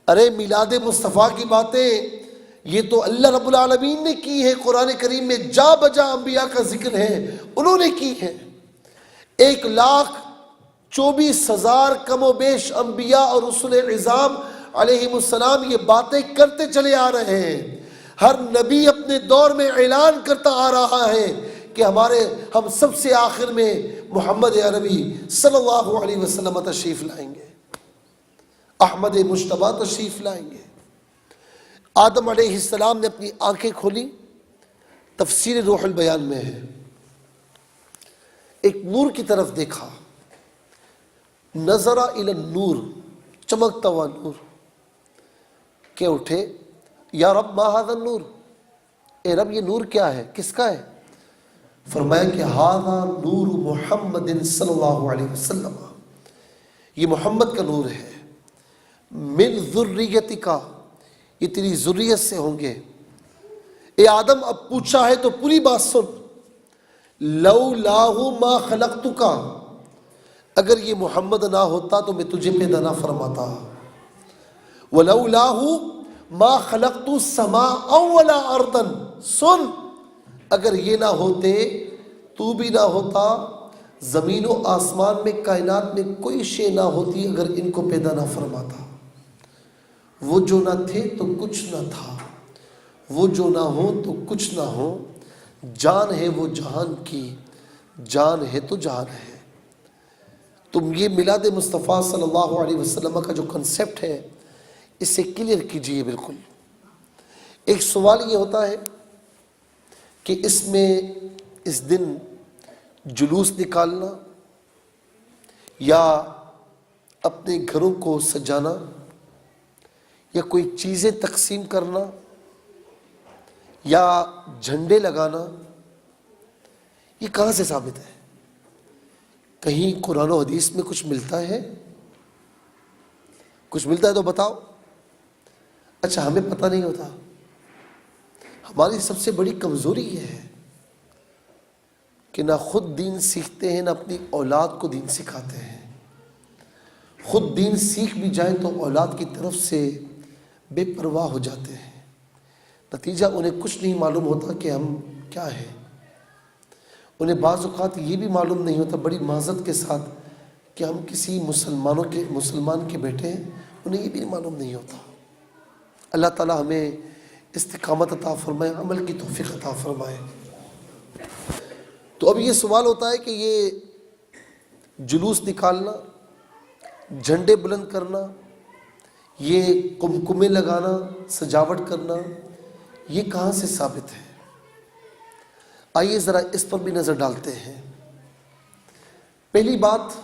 ارے میلاد مصطفیٰ کی باتیں یہ تو اللہ رب العالمین نے کی ہے، قرآن کریم میں جا بجا انبیاء کا ذکر ہے، انہوں نے کی ہے۔ 1,24,000 کم و بیش انبیاء اور رسول اعظام علیہم السلام یہ باتیں کرتے چلے آ رہے ہیں۔ ہر نبی اپنے دور میں اعلان کرتا آ رہا ہے کہ ہم سب سے آخر میں محمد عربی صلی اللہ علیہ وسلم تشریف لائیں گے، احمد مجتبیٰ تشریف لائیں گے۔ آدم علیہ السلام نے اپنی آنکھیں کھولی، تفسیر روح البیان میں ہے، ایک نور کی طرف دیکھا، نظر الی النور، چمکتا ہوا نور، کہ اٹھے یا رب ما ھذا النور، اے رب یہ نور کیا ہے، کس کا ہے؟ فرمایا کہ ھذا نور محمد صلی اللہ علیہ وسلم، یہ محمد کا نور ہے، من ذریتک، یہ تیری ذریت سے ہوں گے۔ اے آدم اب پوچھا ہے تو پوری بات سن، لولاہ ما خلقتک، اگر یہ محمد نہ ہوتا تو میں تجھے پیدا نہ فرماتا، ولولاہ ما خلقت السماء ولا ارضا، سن اگر یہ نہ ہوتے تو بھی نہ ہوتا، زمین و آسمان میں کائنات میں کوئی شے نہ ہوتی اگر ان کو پیدا نہ فرماتا۔ وہ جو نہ تھے تو کچھ نہ تھا، وہ جو نہ ہو تو کچھ نہ ہو، جان ہے وہ جہان کی، جان ہے تو جان ہے۔ تم یہ میلاد مصطفیٰ صلی اللہ علیہ وسلم کا جو کنسیپٹ ہے اسے کلیئر کیجئے بالکل۔ ایک سوال یہ ہوتا ہے کہ اس میں اس دن جلوس نکالنا یا اپنے گھروں کو سجانا یا کوئی چیزیں تقسیم کرنا یا جھنڈے لگانا، یہ کہاں سے ثابت ہے؟ کہیں قرآن و حدیث میں کچھ ملتا ہے؟ کچھ ملتا ہے تو بتاؤ۔ اچھا، ہمیں پتہ نہیں ہوتا۔ ہماری سب سے بڑی کمزوری یہ ہے کہ نہ خود دین سیکھتے ہیں نہ اپنی اولاد کو دین سکھاتے ہیں۔ خود دین سیکھ بھی جائیں تو اولاد کی طرف سے بے پرواہ ہو جاتے ہیں، نتیجہ انہیں کچھ نہیں معلوم ہوتا کہ ہم کیا ہیں۔ انہیں بعض اوقات یہ بھی معلوم نہیں ہوتا، بڑی معذرت کے ساتھ، کہ ہم کسی مسلمان کے بیٹے ہیں، انہیں یہ بھی معلوم نہیں ہوتا۔ اللہ تعالی ہمیں استقامت عطا فرمائے، عمل کی توفیق عطا فرمائے۔ تو اب یہ سوال ہوتا ہے کہ یہ جلوس نکالنا، جھنڈے بلند کرنا، یہ قمقمے لگانا، سجاوٹ کرنا، یہ کہاں سے ثابت ہے؟ آئیے ذرا اس پر بھی نظر ڈالتے ہیں۔ پہلی بات،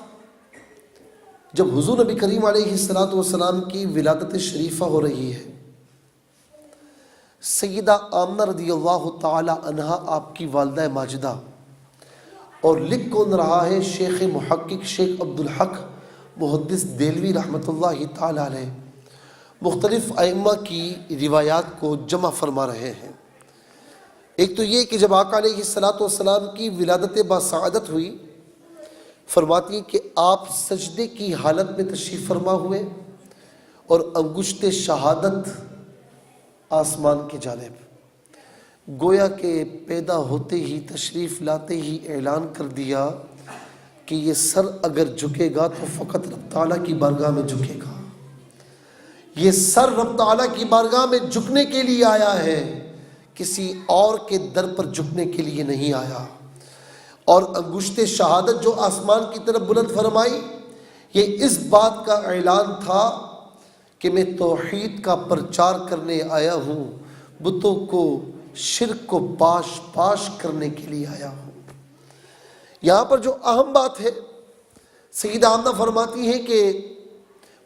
جب حضور نبی کریم علیہ السلام کی ولادت شریفہ ہو رہی ہے، سیدہ آمنہ رضی اللہ تعالی عنہا آپ کی والدہ ماجدہ، اور لکھ کون رہا ہے شیخ محقق شیخ عبدالحق محدث دہلوی رحمۃ اللہ تعالی علیہ، مختلف ائمہ کی روایات کو جمع فرما رہے ہیں۔ ایک تو یہ کہ جب آقا علیہ السلام کی ولادت باسعادت ہوئی، فرماتی ہیں کہ آپ سجدے کی حالت میں تشریف فرما ہوئے اور انگشت شہادت آسمان کی جانب، گویا کہ پیدا ہوتے ہی تشریف لاتے ہی اعلان کر دیا کہ یہ سر اگر جھکے گا تو فقط رب تعالیٰ کی بارگاہ میں جھکے گا، یہ سر رب تعالیٰ کی بارگاہ میں جھکنے کے لیے آیا ہے، کسی اور کے در پر جھکنے کے لیے نہیں آیا۔ اور انگشت شہادت جو آسمان کی طرف بلند فرمائی، یہ اس بات کا اعلان تھا کہ میں توحید کا پرچار کرنے آیا ہوں، بتوں کو شرک کو پاش پاش کرنے کے لیے آیا ہوں۔ یہاں پر جو اہم بات ہے، سیدہ آمنہ فرماتی ہے کہ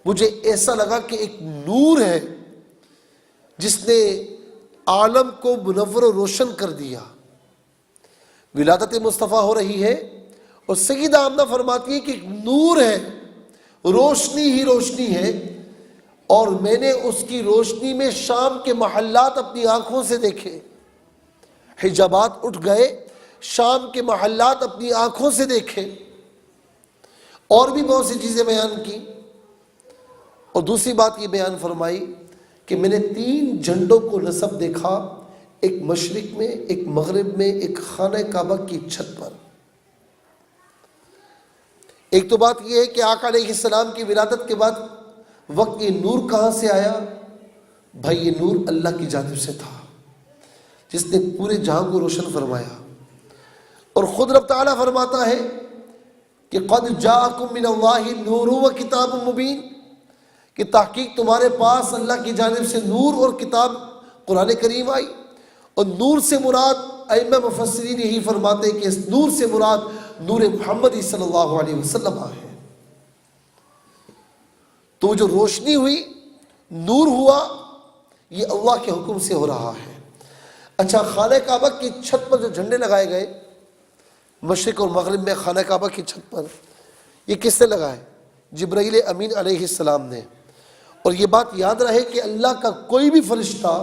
مجھے ایسا لگا کہ ایک نور ہے جس نے عالم کو منور و روشن کر دیا۔ ولادت مصطفیٰ ہو رہی ہے اور سیدہ آمنہ فرماتی ہے کہ ایک نور ہے، روشنی ہی روشنی ہے، اور میں نے اس کی روشنی میں شام کے محلات اپنی آنکھوں سے دیکھے، حجابات اٹھ گئے، شام کے محلات اپنی آنکھوں سے دیکھے، اور بھی بہت سی چیزیں بیان کی۔ اور دوسری بات یہ بیان فرمائی کہ میں نے 3 جھنڈوں کو نصب دیکھا، ایک مشرق میں، ایک مغرب میں، ایک خانہ کعبہ کی چھت پر۔ ایک تو بات یہ ہے کہ آقا علیہ السلام کی ولادت کے بعد وقت یہ نور کہاں سے آیا؟ بھائی یہ نور اللہ کی جانب سے تھا جس نے پورے جہاں کو روشن فرمایا۔ اور خود رب تعالیٰ فرماتا ہے کہ قد جاءکم من اللہ نور و کتاب مبین، کہ تحقیق تمہارے پاس اللہ کی جانب سے نور اور کتاب قرآن کریم آئی۔ اور نور سے مراد ائمہ مفسرین یہی فرماتے ہیں کہ اس نور سے مراد نور محمدی صلی اللہ علیہ وسلم ہے۔ تو جو روشنی ہوئی، نور ہوا، یہ اللہ کے حکم سے ہو رہا ہے۔ اچھا، خانہ کعبہ کی چھت پر جو جھنڈے لگائے گئے، مشرق اور مغرب میں خانہ کعبہ کی چھت پر، یہ کس نے لگائے؟ جبرائیل امین علیہ السلام نے۔ اور یہ بات یاد رہے کہ اللہ کا کوئی بھی فرشتہ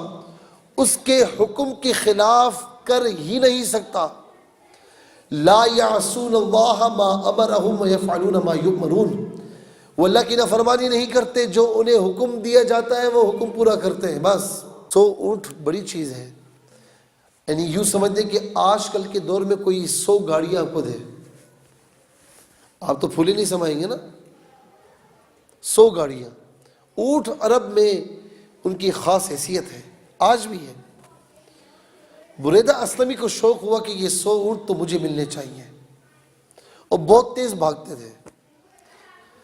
اس کے حکم کے خلاف کر ہی نہیں سکتا۔ لا یعصون اللہ ما امرہم ویفعلون ما یؤمرون، وہ اللہ کی نافرمانی نہیں کرتے، جو انہیں حکم دیا جاتا ہے وہ حکم پورا کرتے ہیں، بس۔ 100 اونٹ بڑی چیز ہے، یعنی یوں سمجھ دیں کہ آج کل کے دور میں کوئی 100 گاڑیاں آپ کو دے، آپ تو پھولے نہیں سمائیں گے نا۔ 100 گاڑیاں، اونٹ عرب میں ان کی خاص حیثیت ہے، آج بھی ہے۔ بریدہ اسلمی کو شوق ہوا کہ یہ 100 اونٹ تو مجھے ملنے چاہیے، اور بہت تیز بھاگتے تھے۔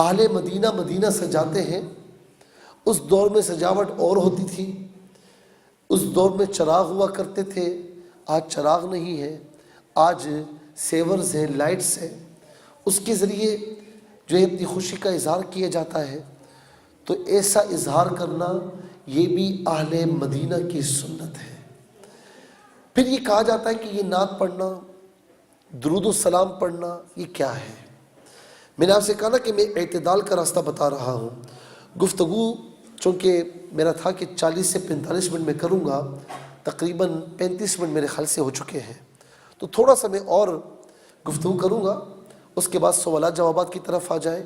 اہل مدینہ مدینہ سجاتے ہیں، اس دور میں سجاوٹ اور ہوتی تھی، اس دور میں چراغ ہوا کرتے تھے، آج چراغ نہیں ہے، آج سیورز ہیں، لائٹس ہیں، اس کے ذریعے جو ہے اپنی خوشی کا اظہار کیا جاتا ہے۔ تو ایسا اظہار کرنا یہ بھی اہل مدینہ کی سنت ہے۔ پھر یہ کہا جاتا ہے کہ یہ نعت پڑھنا، درود و سلام پڑھنا، یہ کیا ہے؟ میں نے آپ سے کہا نا کہ میں اعتدال کا راستہ بتا رہا ہوں۔ گفتگو چونکہ میرا تھا کہ 40 سے 45 منٹ میں کروں گا، تقریباً 35 منٹ میرے خیال سے ہو چکے ہیں، تو تھوڑا سا میں اور گفتگو کروں گا، اس کے بعد سوالات جوابات کی طرف آ جائیں۔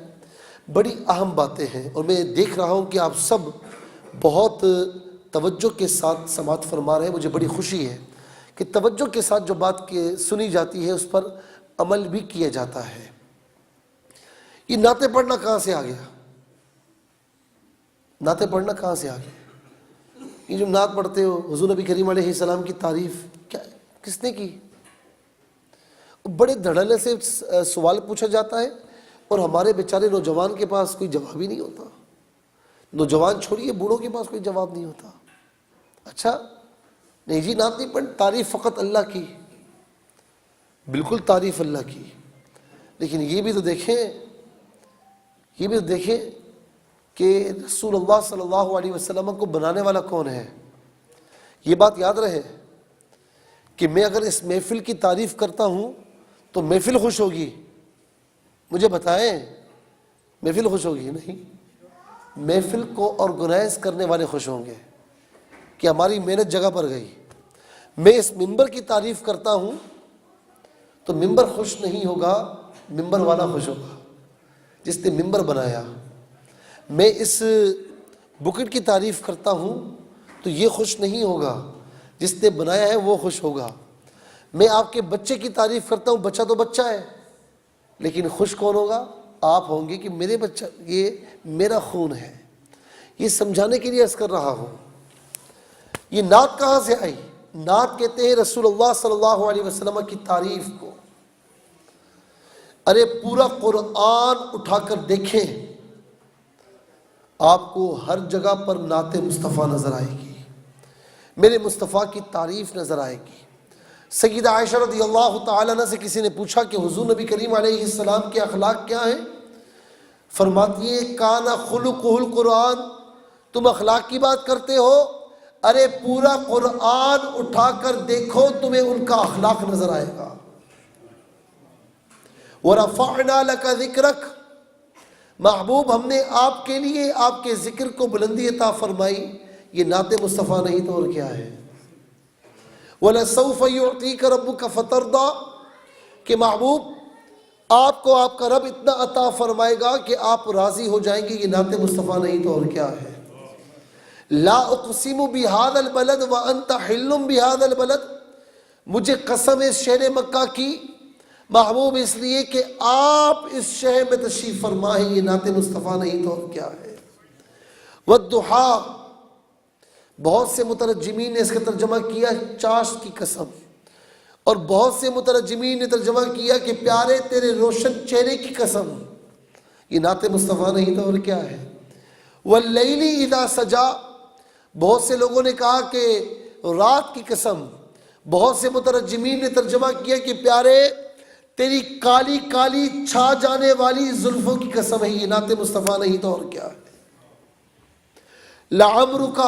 بڑی اہم باتیں ہیں، اور میں دیکھ رہا ہوں کہ آپ سب بہت توجہ کے ساتھ سماعت فرما رہے ہیں۔ مجھے بڑی خوشی ہے کہ توجہ کے ساتھ جو بات سنی جاتی ہے اس پر عمل بھی کیا جاتا ہے۔ یہ نعتیں پڑھنا کہاں سے آ گیا؟ نعتیں پڑھنا کہاں سے آ گیا؟ یہ جو نعت پڑھتے ہو حضور نبی کریم علیہ السلام کی تعریف کیا کس نے کی؟ بڑے دھڑلے سے سوال پوچھا جاتا ہے، اور ہمارے بیچارے نوجوان کے پاس کوئی جواب ہی نہیں ہوتا۔ نوجوان چھوڑیے، بوڑھوں کے پاس کوئی جواب نہیں ہوتا۔ اچھا نہیں جی، نعت نہیں پڑھ، تعریف فقط اللہ کی، بالکل تعریف اللہ کی۔ لیکن یہ بھی تو دیکھیں کہ رسول اللہ صلی اللہ علیہ وسلم کو بنانے والا کون ہے؟ یہ بات یاد رہے کہ میں اگر اس محفل کی تعریف کرتا ہوں تو محفل خوش ہوگی؟ مجھے بتائیں، محفل خوش ہوگی؟ نہیں، محفل کو آرگنائز کرنے والے خوش ہوں گے کہ ہماری محنت جگہ پر گئی۔ میں اس ممبر کی تعریف کرتا ہوں تو ممبر خوش نہیں ہوگا، ممبر والا خوش ہوگا جس نے ممبر بنایا۔ میں اس بکٹ کی تعریف کرتا ہوں تو یہ خوش نہیں ہوگا، جس نے بنایا ہے وہ خوش ہوگا۔ میں آپ کے بچے کی تعریف کرتا ہوں، بچہ تو بچہ ہے، لیکن خوش کون ہوگا؟ آپ ہوں گے کہ میرے بچہ، یہ میرا خون ہے۔ یہ سمجھانے کے لیے عرض کر رہا ہوں۔ یہ نعت کہاں سے آئی؟ نعت کہتے ہیں رسول اللہ صلی اللہ علیہ وسلم کی تعریف کو۔ ارے پورا قرآن اٹھا کر دیکھیں، آپ کو ہر جگہ پر نعت مصطفیٰ نظر آئے گی، میرے مصطفیٰ کی تعریف نظر آئے گی۔ سیدہ عائشہ رضی اللہ تعالیٰ عنہ سے کسی نے پوچھا کہ حضور نبی کریم علیہ السلام کے اخلاق کیا ہیں؟ فرماتی ہیں کان خلقہ القرآن، تم اخلاق کی بات کرتے ہو، ارے پورا قرآن اٹھا کر دیکھو، تمہیں ان کا اخلاق نظر آئے گا۔ وَرَفَعْنَا لَكَ ذِكْرَكَ، محبوب ہم نے آپ کے لیے آپ کے ذکر کو بلندی عطا فرمائی۔ یہ نعت مصطفیٰ نہیں تو اور کیا ہے؟ وَلَسَوْفَ يُعْطِيكَ رَبُّكَ فَتَرْضَىٰ، کہ محبوب آپ کو آپ کا رب اتنا عطا فرمائے گا کہ آپ راضی ہو جائیں گے۔ یہ نعت مصطفیٰ نہیں تو اور کیا ہے؟ لا اقسم بہذا البلد وانت حل بہذا البلد، مجھے قسم ہے شہر مکہ کی محبوب اس لیے کہ آپ اس شہر میں تشریف فرما ہیں۔ یہ نعت مصطفیٰ نہیں تو اور کیا ہے؟ والضحیٰ، بہت سے مترجمین نے اس کا ترجمہ کیا چاشت کی قسم، اور بہت سے مترجمین نے ترجمہ کیا کہ پیارے تیرے روشن چہرے کی قسم۔ یہ نعت مصطفیٰ نہیں تو اور کیا ہے؟ واللیل اذا سجا، بہت سے لوگوں نے کہا کہ رات کی قسم، بہت سے مترجمین نے ترجمہ کیا کہ پیارے تیری کالی کالی چھا جانے والی زلفوں کی قسم ہے۔ یہ نعت مصطفیٰ نہیں تو اور کیا ہے؟ لعمرک،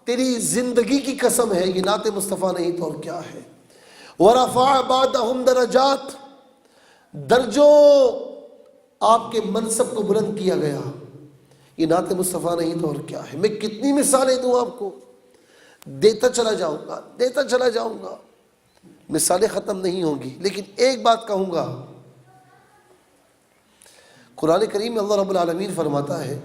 تیری زندگی کی قسم ہے۔ یہ نعت مصطفیٰ نہیں تو اور کیا ہے؟ ورفع بعضهم درجات، درجوں آپ کے منصب کو بلند کیا گیا۔ یہ نعت مصطفیٰ نہیں تو اور کیا ہے؟ میں کتنی مثالیں دوں آپ کو، دیتا چلا جاؤں گا، مثالیں ختم نہیں ہوں گی۔ لیکن ایک بات کہوں گا، قرآن کریم میں اللہ رب العالمین فرماتا ہے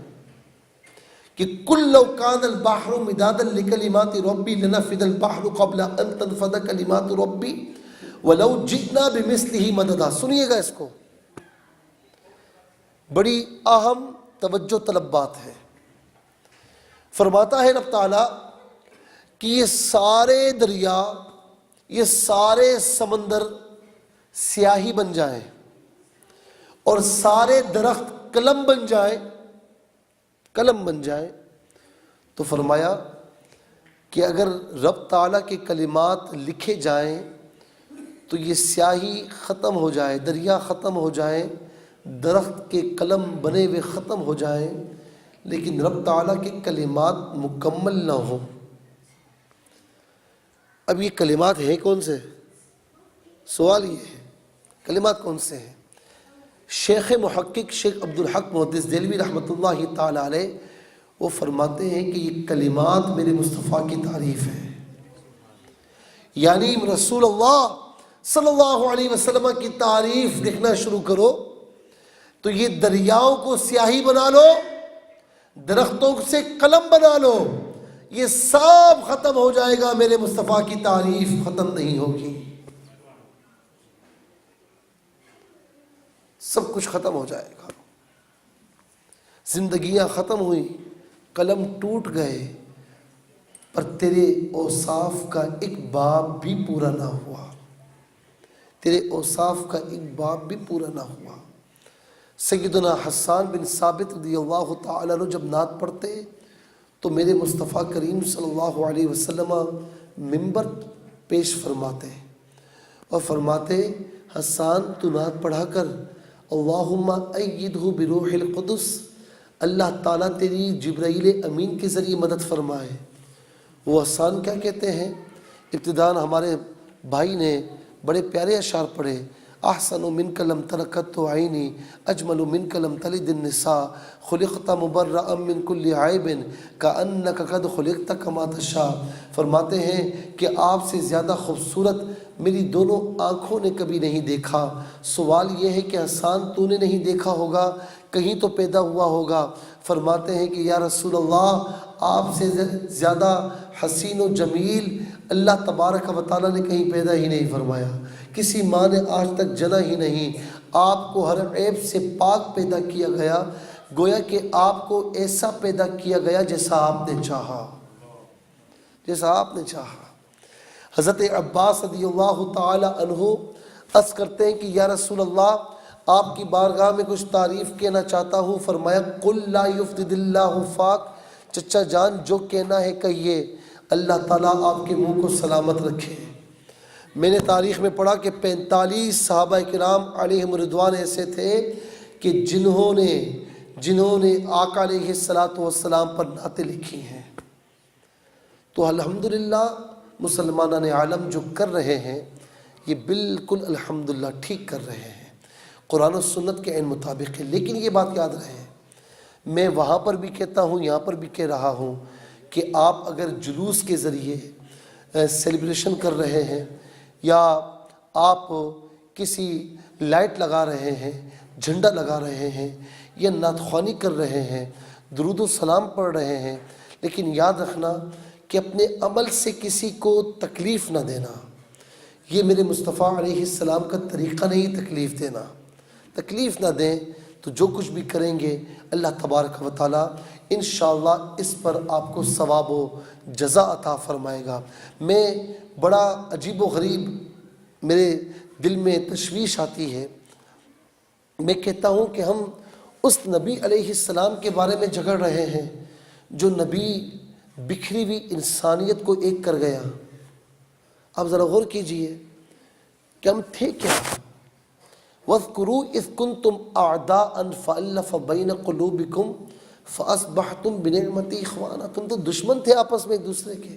کہ کل لو کان البحر مدادا لکلمات ربی لنفد البحر قبل ان تنفد کلمات ربی ولو جئنا بمثلہ مددا۔ سنیے گا اس کو، بڑی اہم توجہ طلب بات ہے۔ فرماتا ہے رب تعالیٰ کہ یہ سارے دریا، یہ سارے سمندر سیاہی بن جائیں، اور سارے درخت قلم بن جائے، قلم بن جائے، تو فرمایا کہ اگر رب تعالیٰ کے کلمات لکھے جائیں تو یہ سیاہی ختم ہو جائے، دریا ختم ہو جائیں، درخت کے قلم بنے ہوئے ختم ہو جائیں، لیکن رب تعالیٰ کے کلمات مکمل نہ ہوں۔ اب یہ کلمات ہیں کون سے؟ سوال یہ ہے کلمات کون سے ہیں؟ شیخ محقق شیخ عبدالحق محدث دہلوی رحمۃ اللہ تعالی علیہ وہ فرماتے ہیں کہ یہ کلمات میرے مصطفیٰ کی تعریف ہے، یعنی رسول اللہ صلی اللہ علیہ وسلم کی تعریف لکھنا شروع کرو تو یہ دریاؤں کو سیاہی بنا لو، درختوں سے قلم بنا لو، یہ سب ختم ہو جائے گا، میرے مصطفیٰ کی تعریف ختم نہیں ہوگی، سب کچھ ختم ہو جائے گا۔ زندگیاں ختم ہوئی، قلم ٹوٹ گئے، پر تیرے اوصاف کا ایک باب بھی پورا نہ ہوا، تیرے اوصاف کا ایک باب بھی پورا نہ ہوا۔ سیدنا حسان بن ثابت رضی اللہ تعالیٰ عنہ جب نعت پڑھتے تو میرے مصطفیٰ کریم صلی اللہ علیہ وسلم منبر پیش فرماتے اور فرماتے حسان تو نعت پڑھا کر اللہم ایدہ بروح القدس، اللہ تعالیٰ تیری جبرائیل امین کے ذریعے مدد فرمائے۔ وہ حسان کیا کہتے ہیں؟ ابتداءً ہمارے بھائی نے بڑے پیارے اشعار پڑھے، احسن منک لم ترکت عینی اجمل منک لم تلد النساء خلقت مبرأ من کل عیب کأنک قد خلقت کما تشاء۔ فرماتے ہیں کہ آپ سے زیادہ خوبصورت میری دونوں آنکھوں نے کبھی نہیں دیکھا۔ سوال یہ ہے کہ حسان تو نے نہیں دیکھا ہوگا، کہیں تو پیدا ہوا ہوگا۔ فرماتے ہیں کہ یا رسول اللہ آپ سے زیادہ حسین و جمیل اللہ تبارک و تعالیٰ نے کہیں پیدا ہی نہیں فرمایا، کسی ماں نے آج تک جنا ہی نہیں، آپ کو ہر عیب سے پاک پیدا کیا گیا، گویا کہ آپ کو ایسا پیدا کیا گیا جیسا آپ نے چاہا، جیسا آپ نے چاہا۔ حضرت عباس رضی اللہ تعالی عنہ عرض کرتے ہیں کہ یا رسول اللہ آپ کی بارگاہ میں کچھ تعریف کہنا چاہتا ہوں۔ فرمایا قل لا یفدد اللہ فاک، چچا جان جو کہنا ہے کہیے، اللہ تعالیٰ آپ کے منہ کو سلامت رکھے۔ میں نے تاریخ میں پڑھا کہ 45 صحابہ کرام علیہم رضوان ایسے تھے کہ جنہوں نے آقا علیہ السلام پر نعتیں لکھی ہیں۔ تو الحمدللہ مسلمانان عالم جو کر رہے ہیں یہ بالکل الحمدللہ ٹھیک کر رہے ہیں، قرآن و سنت کے عین مطابق ہے۔ لیکن یہ بات یاد رہے، میں وہاں پر بھی کہتا ہوں، یہاں پر بھی کہہ رہا ہوں کہ آپ اگر جلوس کے ذریعے سیلیبریشن کر رہے ہیں یا آپ کسی لائٹ لگا رہے ہیں، جھنڈا لگا رہے ہیں یا نعت خوانی کر رہے ہیں، درود و سلام پڑھ رہے ہیں، لیکن یاد رکھنا کہ اپنے عمل سے کسی کو تکلیف نہ دینا، یہ میرے مصطفیٰ علیہ السلام کا طریقہ نہیں تکلیف دینا۔ تکلیف نہ دیں تو جو کچھ بھی کریں گے اللہ تبارک و تعالیٰ انشاءاللہ اس پر آپ کو ثواب و جزا عطا فرمائے گا۔ میں بڑا عجیب و غریب میرے دل میں تشویش آتی ہے، میں کہتا ہوں کہ ہم اس نبی علیہ السلام کے بارے میں جھگڑ رہے ہیں جو نبی بکھری ہوئی انسانیت کو ایک کر گیا۔ آپ ذرا غور کیجئے کہ ہم تھے کیا؟ وَاذْكُرُوا إِذْ كُنْتُمْ أَعْدَاءً فَأَلَّفَ بَيْنَ قُلُوبِكُمْ فَأَصْبَحْتُمْ بِنِعْمَتِهِ إِخْوَانًا۔ تم تو دشمن تھے آپس میں ایک دوسرے کے،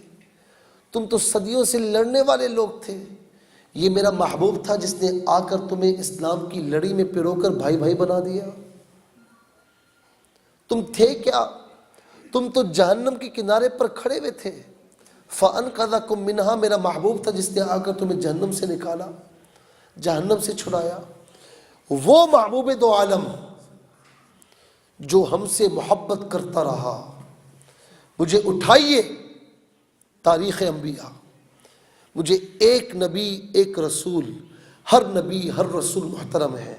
تم تو صدیوں سے لڑنے والے لوگ تھے، یہ میرا محبوب تھا جس نے آ کر تمہیں اسلام کی لڑی میں پرو کر بھائی بھائی بنا دیا۔ تم تھے کیا؟ تم تو جہنم کے کنارے پر کھڑے ہوئے تھے۔ فَأَنْقَذَكُمْ مِنْهَا، میرا محبوب تھا جس نے آ کر تمہیں جہنم سے نکالا، جہنم سے چھڑایا۔ وہ محبوب دو عالم جو ہم سے محبت کرتا رہا، مجھے اٹھائیے تاریخ انبیاء، مجھے ایک نبی ایک رسول، ہر نبی ہر رسول محترم ہے،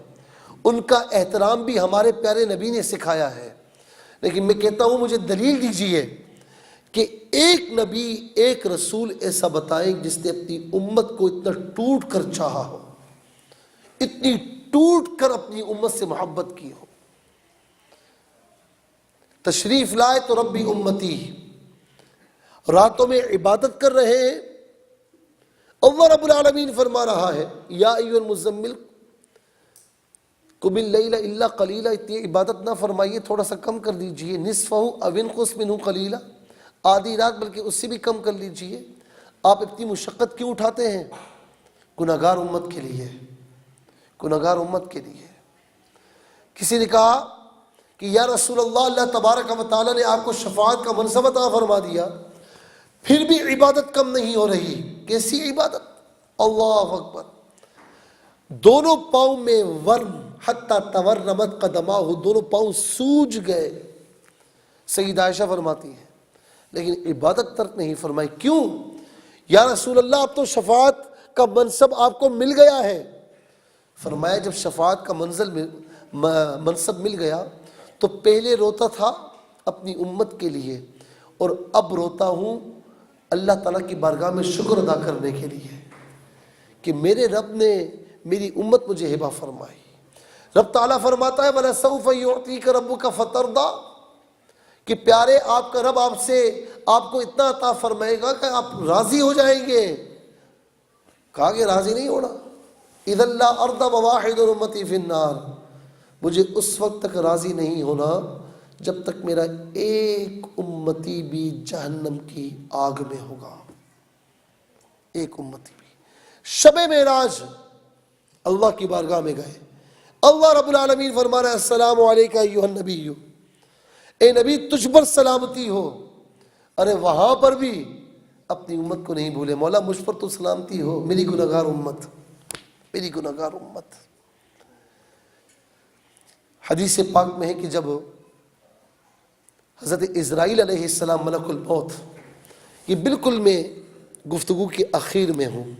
ان کا احترام بھی ہمارے پیارے نبی نے سکھایا ہے، لیکن میں کہتا ہوں مجھے دلیل دیجئے کہ ایک نبی ایک رسول ایسا بتائیں جس نے اپنی امت کو اتنا ٹوٹ کر چاہا ہو، اتنی ٹوٹ کر اپنی امت سے محبت کی ہو۔ تشریف لائے تو ربی امتی، راتوں میں عبادت کر رہے ہیں. اللہ رب العالمین فرما رہا ہے یا ایھا المزمل قم اللیل الا قلیلا، اتنی عبادت نہ فرمائیے، تھوڑا سا کم کر لیجئے. نصفہ او انقص منہ قلیلا، آدھی رات بلکہ اس سے بھی کم کر لیجئے. آپ اتنی مشقت کیوں اٹھاتے ہیں؟ گناہگار امت کے لیے، گناہگار امت کے لیے. کسی نے کہا کہ یا رسول اللہ، اللہ تبارک و تعالیٰ نے آپ کو شفاعت کا منصب عطا فرما دیا، پھر بھی عبادت کم نہیں ہو رہی. کیسی عبادت؟ اللہ اکبر. دونوں پاؤں میں ورم حتی تورمت قدماہ، دونوں پاؤں سوج گئے. سیدہ عائشہ فرماتی ہیں لیکن عبادت ترک نہیں فرمائی. کیوں؟ یا رسول اللہ، اب تو شفاعت کا منصب آپ کو مل گیا ہے. فرمایا جب شفاعت کا منصب مل گیا تو پہلے روتا تھا اپنی امت کے لیے، اور اب روتا ہوں اللہ تعالیٰ کی بارگاہ میں شکر ادا کرنے کے لیے کہ میرے رب نے میری امت مجھے ہبہ فرمائی. رب تعالیٰ فرماتا ہے وَلَسَوْفَ يُعْطِيكَ رَبُّكَ فَتَرْضَىٰ، کہ پیارے آپ کا رب آپ کو اتنا عطا فرمائے گا کہ آپ راضی ہو جائیں گے. کہا کہ راضی نہیں ہونا. اِذَا لَا أَرْضَ وَوَاحِدٌ أُمَّتِي فِي النَّارِ، مجھے اس وقت تک راضی نہیں ہونا جب تک میرا ایک امتی بھی جہنم کی آگ میں ہوگا. ایک امتی بھی. شب معراج اللہ کی بارگاہ میں گئے. اللہ رب العالمین فرما رہا ہے السلام علیکہ ایھا النبی، اے نبی تجھ پر سلامتی ہو. ارے وہاں پر بھی اپنی امت کو نہیں بھولے. مولا مجھ پر تو سلامتی ہو، میری گناہگار امت، میری گناہگار امت. حدیث پاک میں ہے کہ جب حضرت اسرائیل علیہ السلام ملک الموت، یہ بالکل میں گفتگو کے اخیر میں ہوں،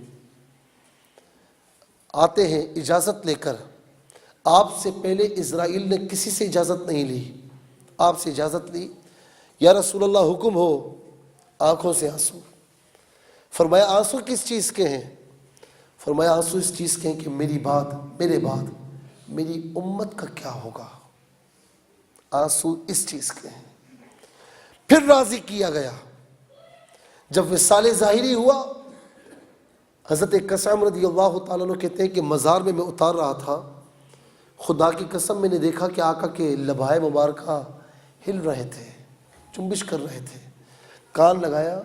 آتے ہیں اجازت لے کر. آپ سے پہلے اسرائیل نے کسی سے اجازت نہیں لی، آپ سے اجازت لی. یا رسول اللہ حکم ہو. آنکھوں سے آنسو. فرمایا آنسو کس چیز کے ہیں؟ فرمایا آنسو اس چیز کے ہیں کہ میرے بعد میری امت کا کیا ہوگا. آنسو اس چیز کے ہیں. پھر راضی کیا گیا. جب وصال ظاہری ہوا، حضرت قاسم رضی اللہ تعالیٰ عنہ کہتے ہیں کہ مزار میں اتار رہا تھا، خدا کی قسم میں نے دیکھا کہ آقا کے لبھائے مبارکہ ہل رہے تھے، جنبش کر رہے تھے. کان لگایا،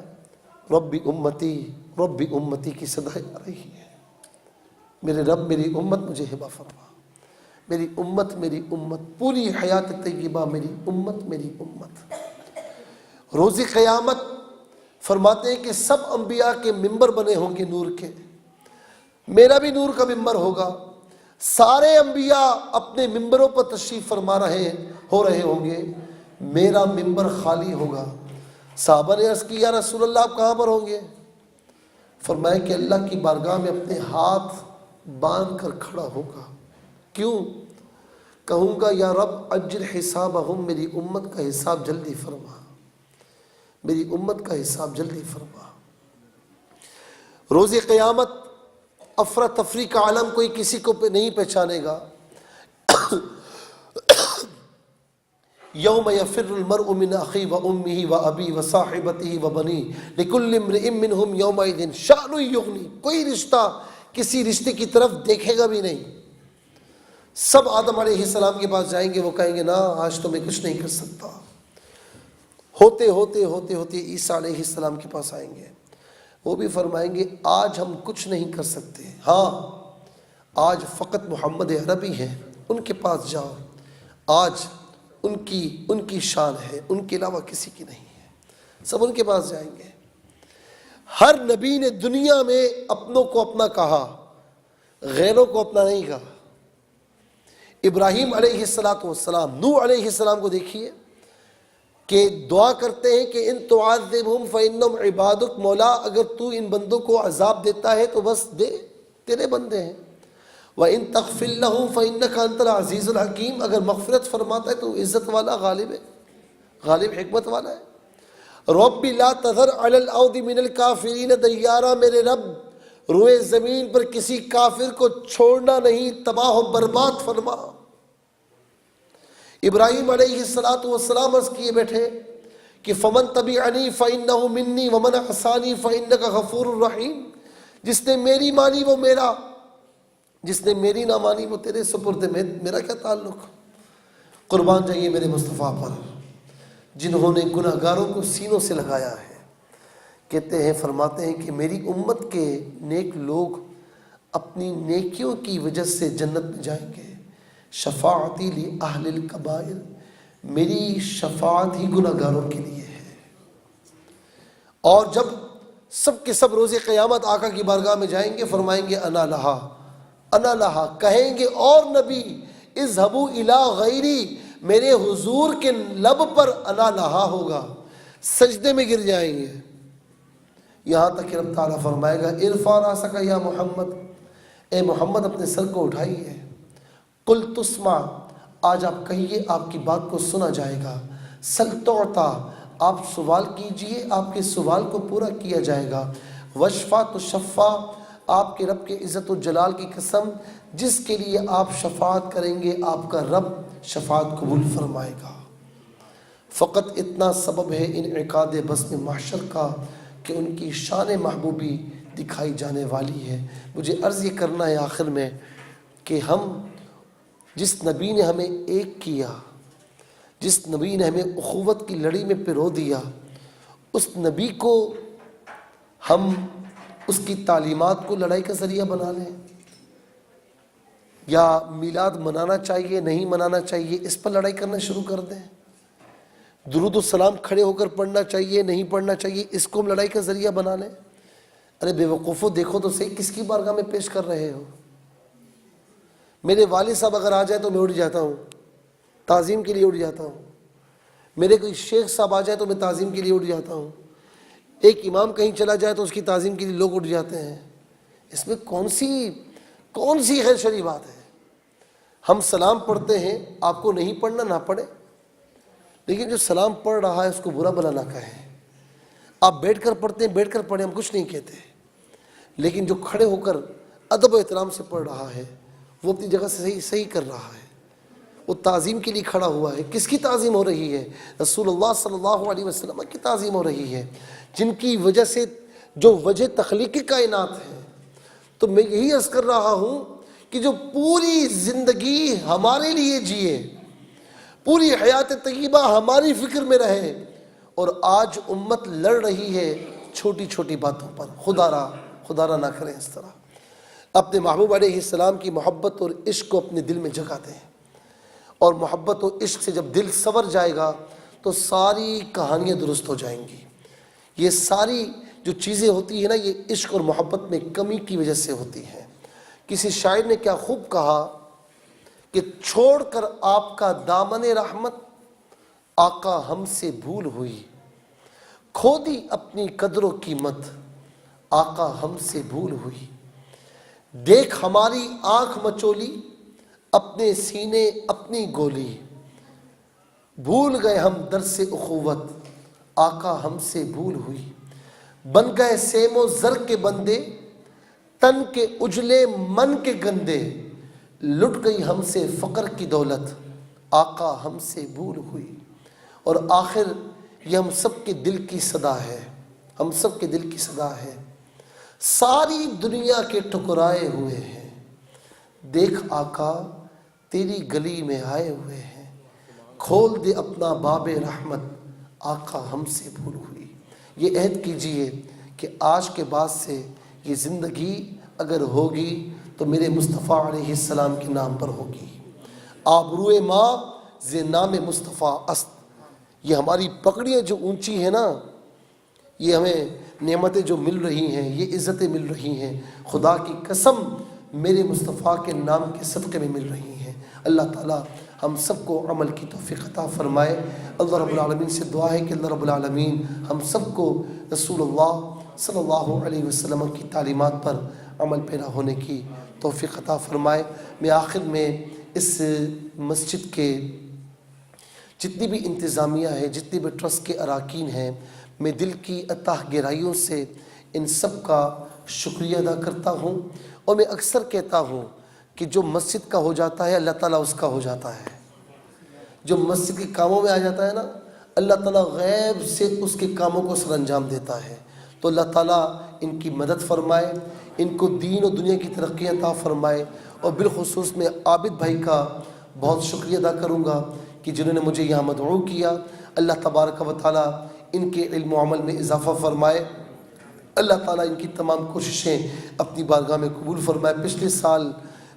ربی امتی کی صدائیں آ رہی ہے. میرے رب میری امت مجھے ہبہ فرما. میری امت پوری حیات طیبہ میری امت. روز قیامت فرماتے ہیں کہ سب انبیاء کے ممبر بنے ہوں گے نور کے، میرا بھی نور کا ممبر ہوگا. سارے انبیاء اپنے ممبروں پر تشریف فرما ہو رہے ہوں گے، میرا ممبر خالی ہوگا. صحابہ نے عرض کی یا رسول اللہ آپ کہاں پر ہوں گے؟ فرمایا کہ اللہ کی بارگاہ میں اپنے ہاتھ باندھ کر کھڑا ہوگا. کیوں؟ کہوں گا یا رب اجل حسابہم، میری امت کا حساب جلدی فرما، میری امت کا حساب جلدی فرما. روز قیامت افراتفری کا عالم کوئی کسی کو نہیں پہچانے گا. یوم یفر المرء من اخیہ وامہ وابیہ وصاحبتہ وبنیہ لکل امرئ منہم یومئذ شأن یغنی. کوئی رشتہ کسی رشتے کی طرف دیکھے گا بھی نہیں. سب آدم علیہ السلام کے پاس جائیں گے، وہ کہیں گے نا آج تو میں کچھ نہیں کر سکتا. ہوتے عیسیٰ علیہ السلام کے پاس آئیں گے، وہ بھی فرمائیں گے آج ہم کچھ نہیں کر سکتے، ہاں آج فقط محمد عربی ہیں ان کے پاس جاؤ، آج ان کی شان ہے، ان کے علاوہ کسی کی نہیں ہے. سب ان کے پاس جائیں گے. ہر نبی نے دنیا میں اپنوں کو اپنا کہا، غیروں کو اپنا نہیں کہا. ابراہیم علیہ السلام، نوح علیہ السلام کو دیکھیے کہ دعا کرتے ہیں کہ ان تعذبہم فإنہم عبادک، مولا اگر تو ان بندوں کو عذاب دیتا ہے تو بس دے، تیرے بندے ہیں. وَإِن تَغْفِرْ لَهُمْ فَإِنَّكَ أَنْتَ الْعَزِيزُ الْحَكِيمُ، اگر مغفرت فرماتا ہے تو عزت والا غالب ہے، غالب حکمت والا ہے. رب لا تذر علی الارض من الکافرین دیارا، میرے رب روئے زمین پر کسی کافر کو چھوڑنا نہیں، تباہ و برباد فرما. ابراہیم علیہ السلام عرض کیے بیٹھے کہ فمن تبعنی فإنہ منی ومن عصانی فإنک غفور الرحیم، جس نے میری مانی وہ میرا، جس نے میری نہ مانی وہ تیرے سپرد ہے، میرا کیا تعلق؟ قربان جائیے میرے مصطفیٰ پر جنہوں نے گناہ گاروں کو سینوں سے لگایا ہے۔ کہتے ہیں، فرماتے ہیں کہ میری امت کے نیک لوگ اپنی نیکیوں کی وجہ سے جنت میں جائیں گے۔ شفاعتی لأہل الکبائر، میری شفاعت ہی گناہ گاروں کے لیے ہے۔ اور جب سب کے سب روز قیامت آقا کی بارگاہ میں جائیں گے، فرمائیں گے انا لہا انا لہا، کہیں گے اور نبی اذهبوا الی غیری، میرے حضور کے لب پر انا لہا ہوگا، سجدے میں گر جائیں گے۔ یہاں تک کہ رب تعالیٰ فرمائے گا ارفع راسک یا محمد، اے محمد اپنے سر کو اٹھائیے۔ قل تسمع، آج آپ کہیے آپ کی بات کو سنا جائے گا۔ سل تعطا، آپ سوال کیجئے آپ کے سوال کو پورا کیا جائے گا۔ وشفا تشفا، آپ کے رب کے عزت و جلال کی قسم، جس کے لیے آپ شفاعت کریں گے آپ کا رب شفاعت قبول فرمائے گا۔ فقط اتنا سبب ہے انعقاد بزم محشر کا کہ ان کی شان محبوبی دکھائی جانے والی ہے۔ مجھے عرض یہ کرنا ہے آخر میں کہ ہم جس نبی نے ہمیں ایک کیا، جس نبی نے ہمیں اخوت کی لڑی میں پرو دیا، اس نبی کو ہم اس کی تعلیمات کو لڑائی کا ذریعہ بنا لیں، یا میلاد منانا چاہیے نہیں منانا چاہیے اس پر لڑائی کرنا شروع کر دیں، درود و سلام کھڑے ہو کر پڑھنا چاہیے نہیں پڑھنا چاہیے اس کو ہم لڑائی کا ذریعہ بنا لیں۔ ارے بے وقوفو، دیکھو تو صحیح کس کی بارگاہ میں پیش کر رہے ہو؟ میرے والد صاحب اگر آ جائے تو میں اٹھ جاتا ہوں، تعظیم کے لیے اٹھ جاتا ہوں۔ میرے کوئی شیخ صاحب آ جائے تو میں تعظیم کے لیے اٹھ جاتا ہوں۔ ایک امام کہیں چلا جائے تو اس کی تعظیم کے لیے لوگ اٹھ جاتے ہیں۔ اس میں کون سی خیر شری بات ہے؟ ہم سلام پڑھتے ہیں، آپ کو نہیں پڑھنا نہ پڑھے، لیکن جو سلام پڑھ رہا ہے اس کو برا بلا نہ کہیں۔ آپ بیٹھ کر پڑھتے ہیں، بیٹھ کر پڑھیں، ہم کچھ نہیں کہتے، لیکن جو کھڑے ہو کر ادب و احترام سے پڑھ رہا ہے وہ اپنی جگہ سے صحیح کر رہا ہے، وہ تعظیم کے لیے کھڑا ہوا ہے۔ کس کی تعظیم ہو رہی ہے؟ رسول اللہ صلی اللہ علیہ وسلم کی تعظیم ہو رہی ہے، جن کی وجہ سے جو وجہ تخلیقی کائنات ہے۔ تو میں یہی عرض کر رہا ہوں کہ جو پوری زندگی ہمارے لیے جیے، پوری حیات طیبہ ہماری فکر میں رہے، اور آج امت لڑ رہی ہے چھوٹی چھوٹی باتوں پر، خدا را نہ کریں اس طرح۔ اپنے محبوب علیہ السلام کی محبت اور عشق کو اپنے دل میں جگہ دیں، اور محبت و عشق سے جب دل سنور جائے گا تو ساری کہانیاں درست ہو جائیں گی۔ یہ ساری جو چیزیں ہوتی ہیں نا، یہ عشق اور محبت میں کمی کی وجہ سے ہوتی ہیں۔ کسی شاعر نے کیا خوب کہا کہ چھوڑ کر آپ کا دامن رحمت آقا ہم سے بھول ہوئی، کھو دی اپنی قدر و قیمت آقا ہم سے بھول ہوئی، دیکھ ہماری آنکھ مچولی اپنے سینے اپنی گولی، بھول گئے ہم درس اخوت آقا ہم سے بھول ہوئی، بن گئے سیم و زر کے بندے تن کے اجلے من کے گندے، لٹ گئی ہم سے فقر کی دولت آقا ہم سے بھول ہوئی۔ اور آخر یہ ہم سب کے دل کی صدا ہے، ہم سب کے دل کی صدا ہے۔ ساری دنیا کے ٹکرائے ہوئے ہیں، دیکھ آقا تیری گلی میں آئے ہوئے ہیں، کھول دے اپنا باب رحمت آقا ہم سے بھول ہوئی۔ یہ عہد کیجئے کہ آج کے بعد سے یہ زندگی اگر ہوگی تو میرے مصطفیٰ علیہ السلام کے نام پر ہوگی۔ آبروئے ماں ز نام مصطفیٰ است، یہ ہماری پگڑیاں جو اونچی ہیں نا، یہ ہمیں نعمتیں جو مل رہی ہیں، یہ عزتیں مل رہی ہیں، خدا کی قسم میرے مصطفیٰ کے نام کے صدقے میں مل رہی ہیں۔ اللہ تعالیٰ ہم سب کو عمل کی توفیق عطا فرمائے۔ اللہ رب العالمین سے دعا ہے کہ اللہ رب العالمین ہم سب کو رسول اللہ صلی اللہ علیہ وسلم کی تعلیمات پر عمل پیرا ہونے کی توفیق عطا فرمائے۔ میں آخر میں اس مسجد کے جتنی بھی انتظامیہ ہے، جتنی بھی ٹرسٹ کے اراکین ہیں، میں دل کی اتاہ گہرائیوں سے ان سب کا شکریہ ادا کرتا ہوں، اور میں اکثر کہتا ہوں کہ جو مسجد کا ہو جاتا ہے اللہ تعالیٰ اس کا ہو جاتا ہے، جو مسجد کے کاموں میں آ جاتا ہے نا، اللہ تعالیٰ غیب سے اس کے کاموں کو سر انجام دیتا ہے۔ تو اللہ تعالیٰ ان کی مدد فرمائے، ان کو دین و دنیا کی ترقی عطا فرمائے، اور بالخصوص میں عابد بھائی کا بہت شکریہ ادا کروں گا کہ جنہوں نے مجھے یہاں مدعو کیا۔ اللہ تبارک و تعالیٰ ان کے علم و عمل میں اضافہ فرمائے، اللہ تعالیٰ ان کی تمام کوششیں اپنی بارگاہ میں قبول فرمائے۔ پچھلے سال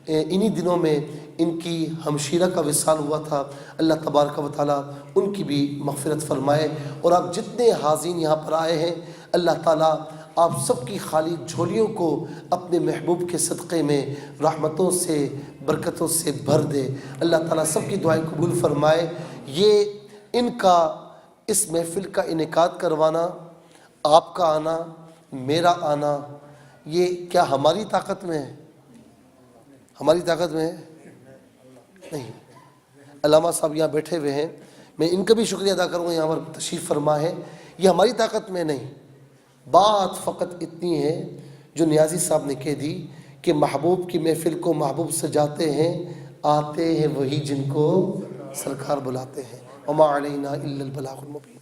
انہی دنوں میں ان کی ہمشیرہ کا وصال ہوا تھا، اللہ تبارک و تعالیٰ ان کی بھی مغفرت فرمائے۔ اور آپ جتنے حاضرین یہاں پر آئے ہیں، اللہ تعالیٰ آپ سب کی خالی جھولیوں کو اپنے محبوب کے صدقے میں رحمتوں سے برکتوں سے بھر دے۔ اللہ تعالیٰ سب کی دعائیں قبول فرمائے۔ یہ ان کا اس محفل کا انعقاد کروانا، آپ کا آنا، میرا آنا، یہ کیا ہماری طاقت میں ہے؟ ہماری طاقت میں ہے؟ نہیں۔ علامہ صاحب یہاں بیٹھے ہوئے ہیں، میں ان کا بھی شکریہ ادا کروں گا، یہاں پر تشریف فرما ہے۔ یہ ہماری طاقت میں نہیں، بات فقط اتنی ہے جو نیازی صاحب نے کہہ دی کہ محبوب کی محفل کو محبوب سجاتے ہیں، آتے ہیں وہی جن کو سرکار بلاتے ہیں۔ وما علینا الا البلاغ المبین۔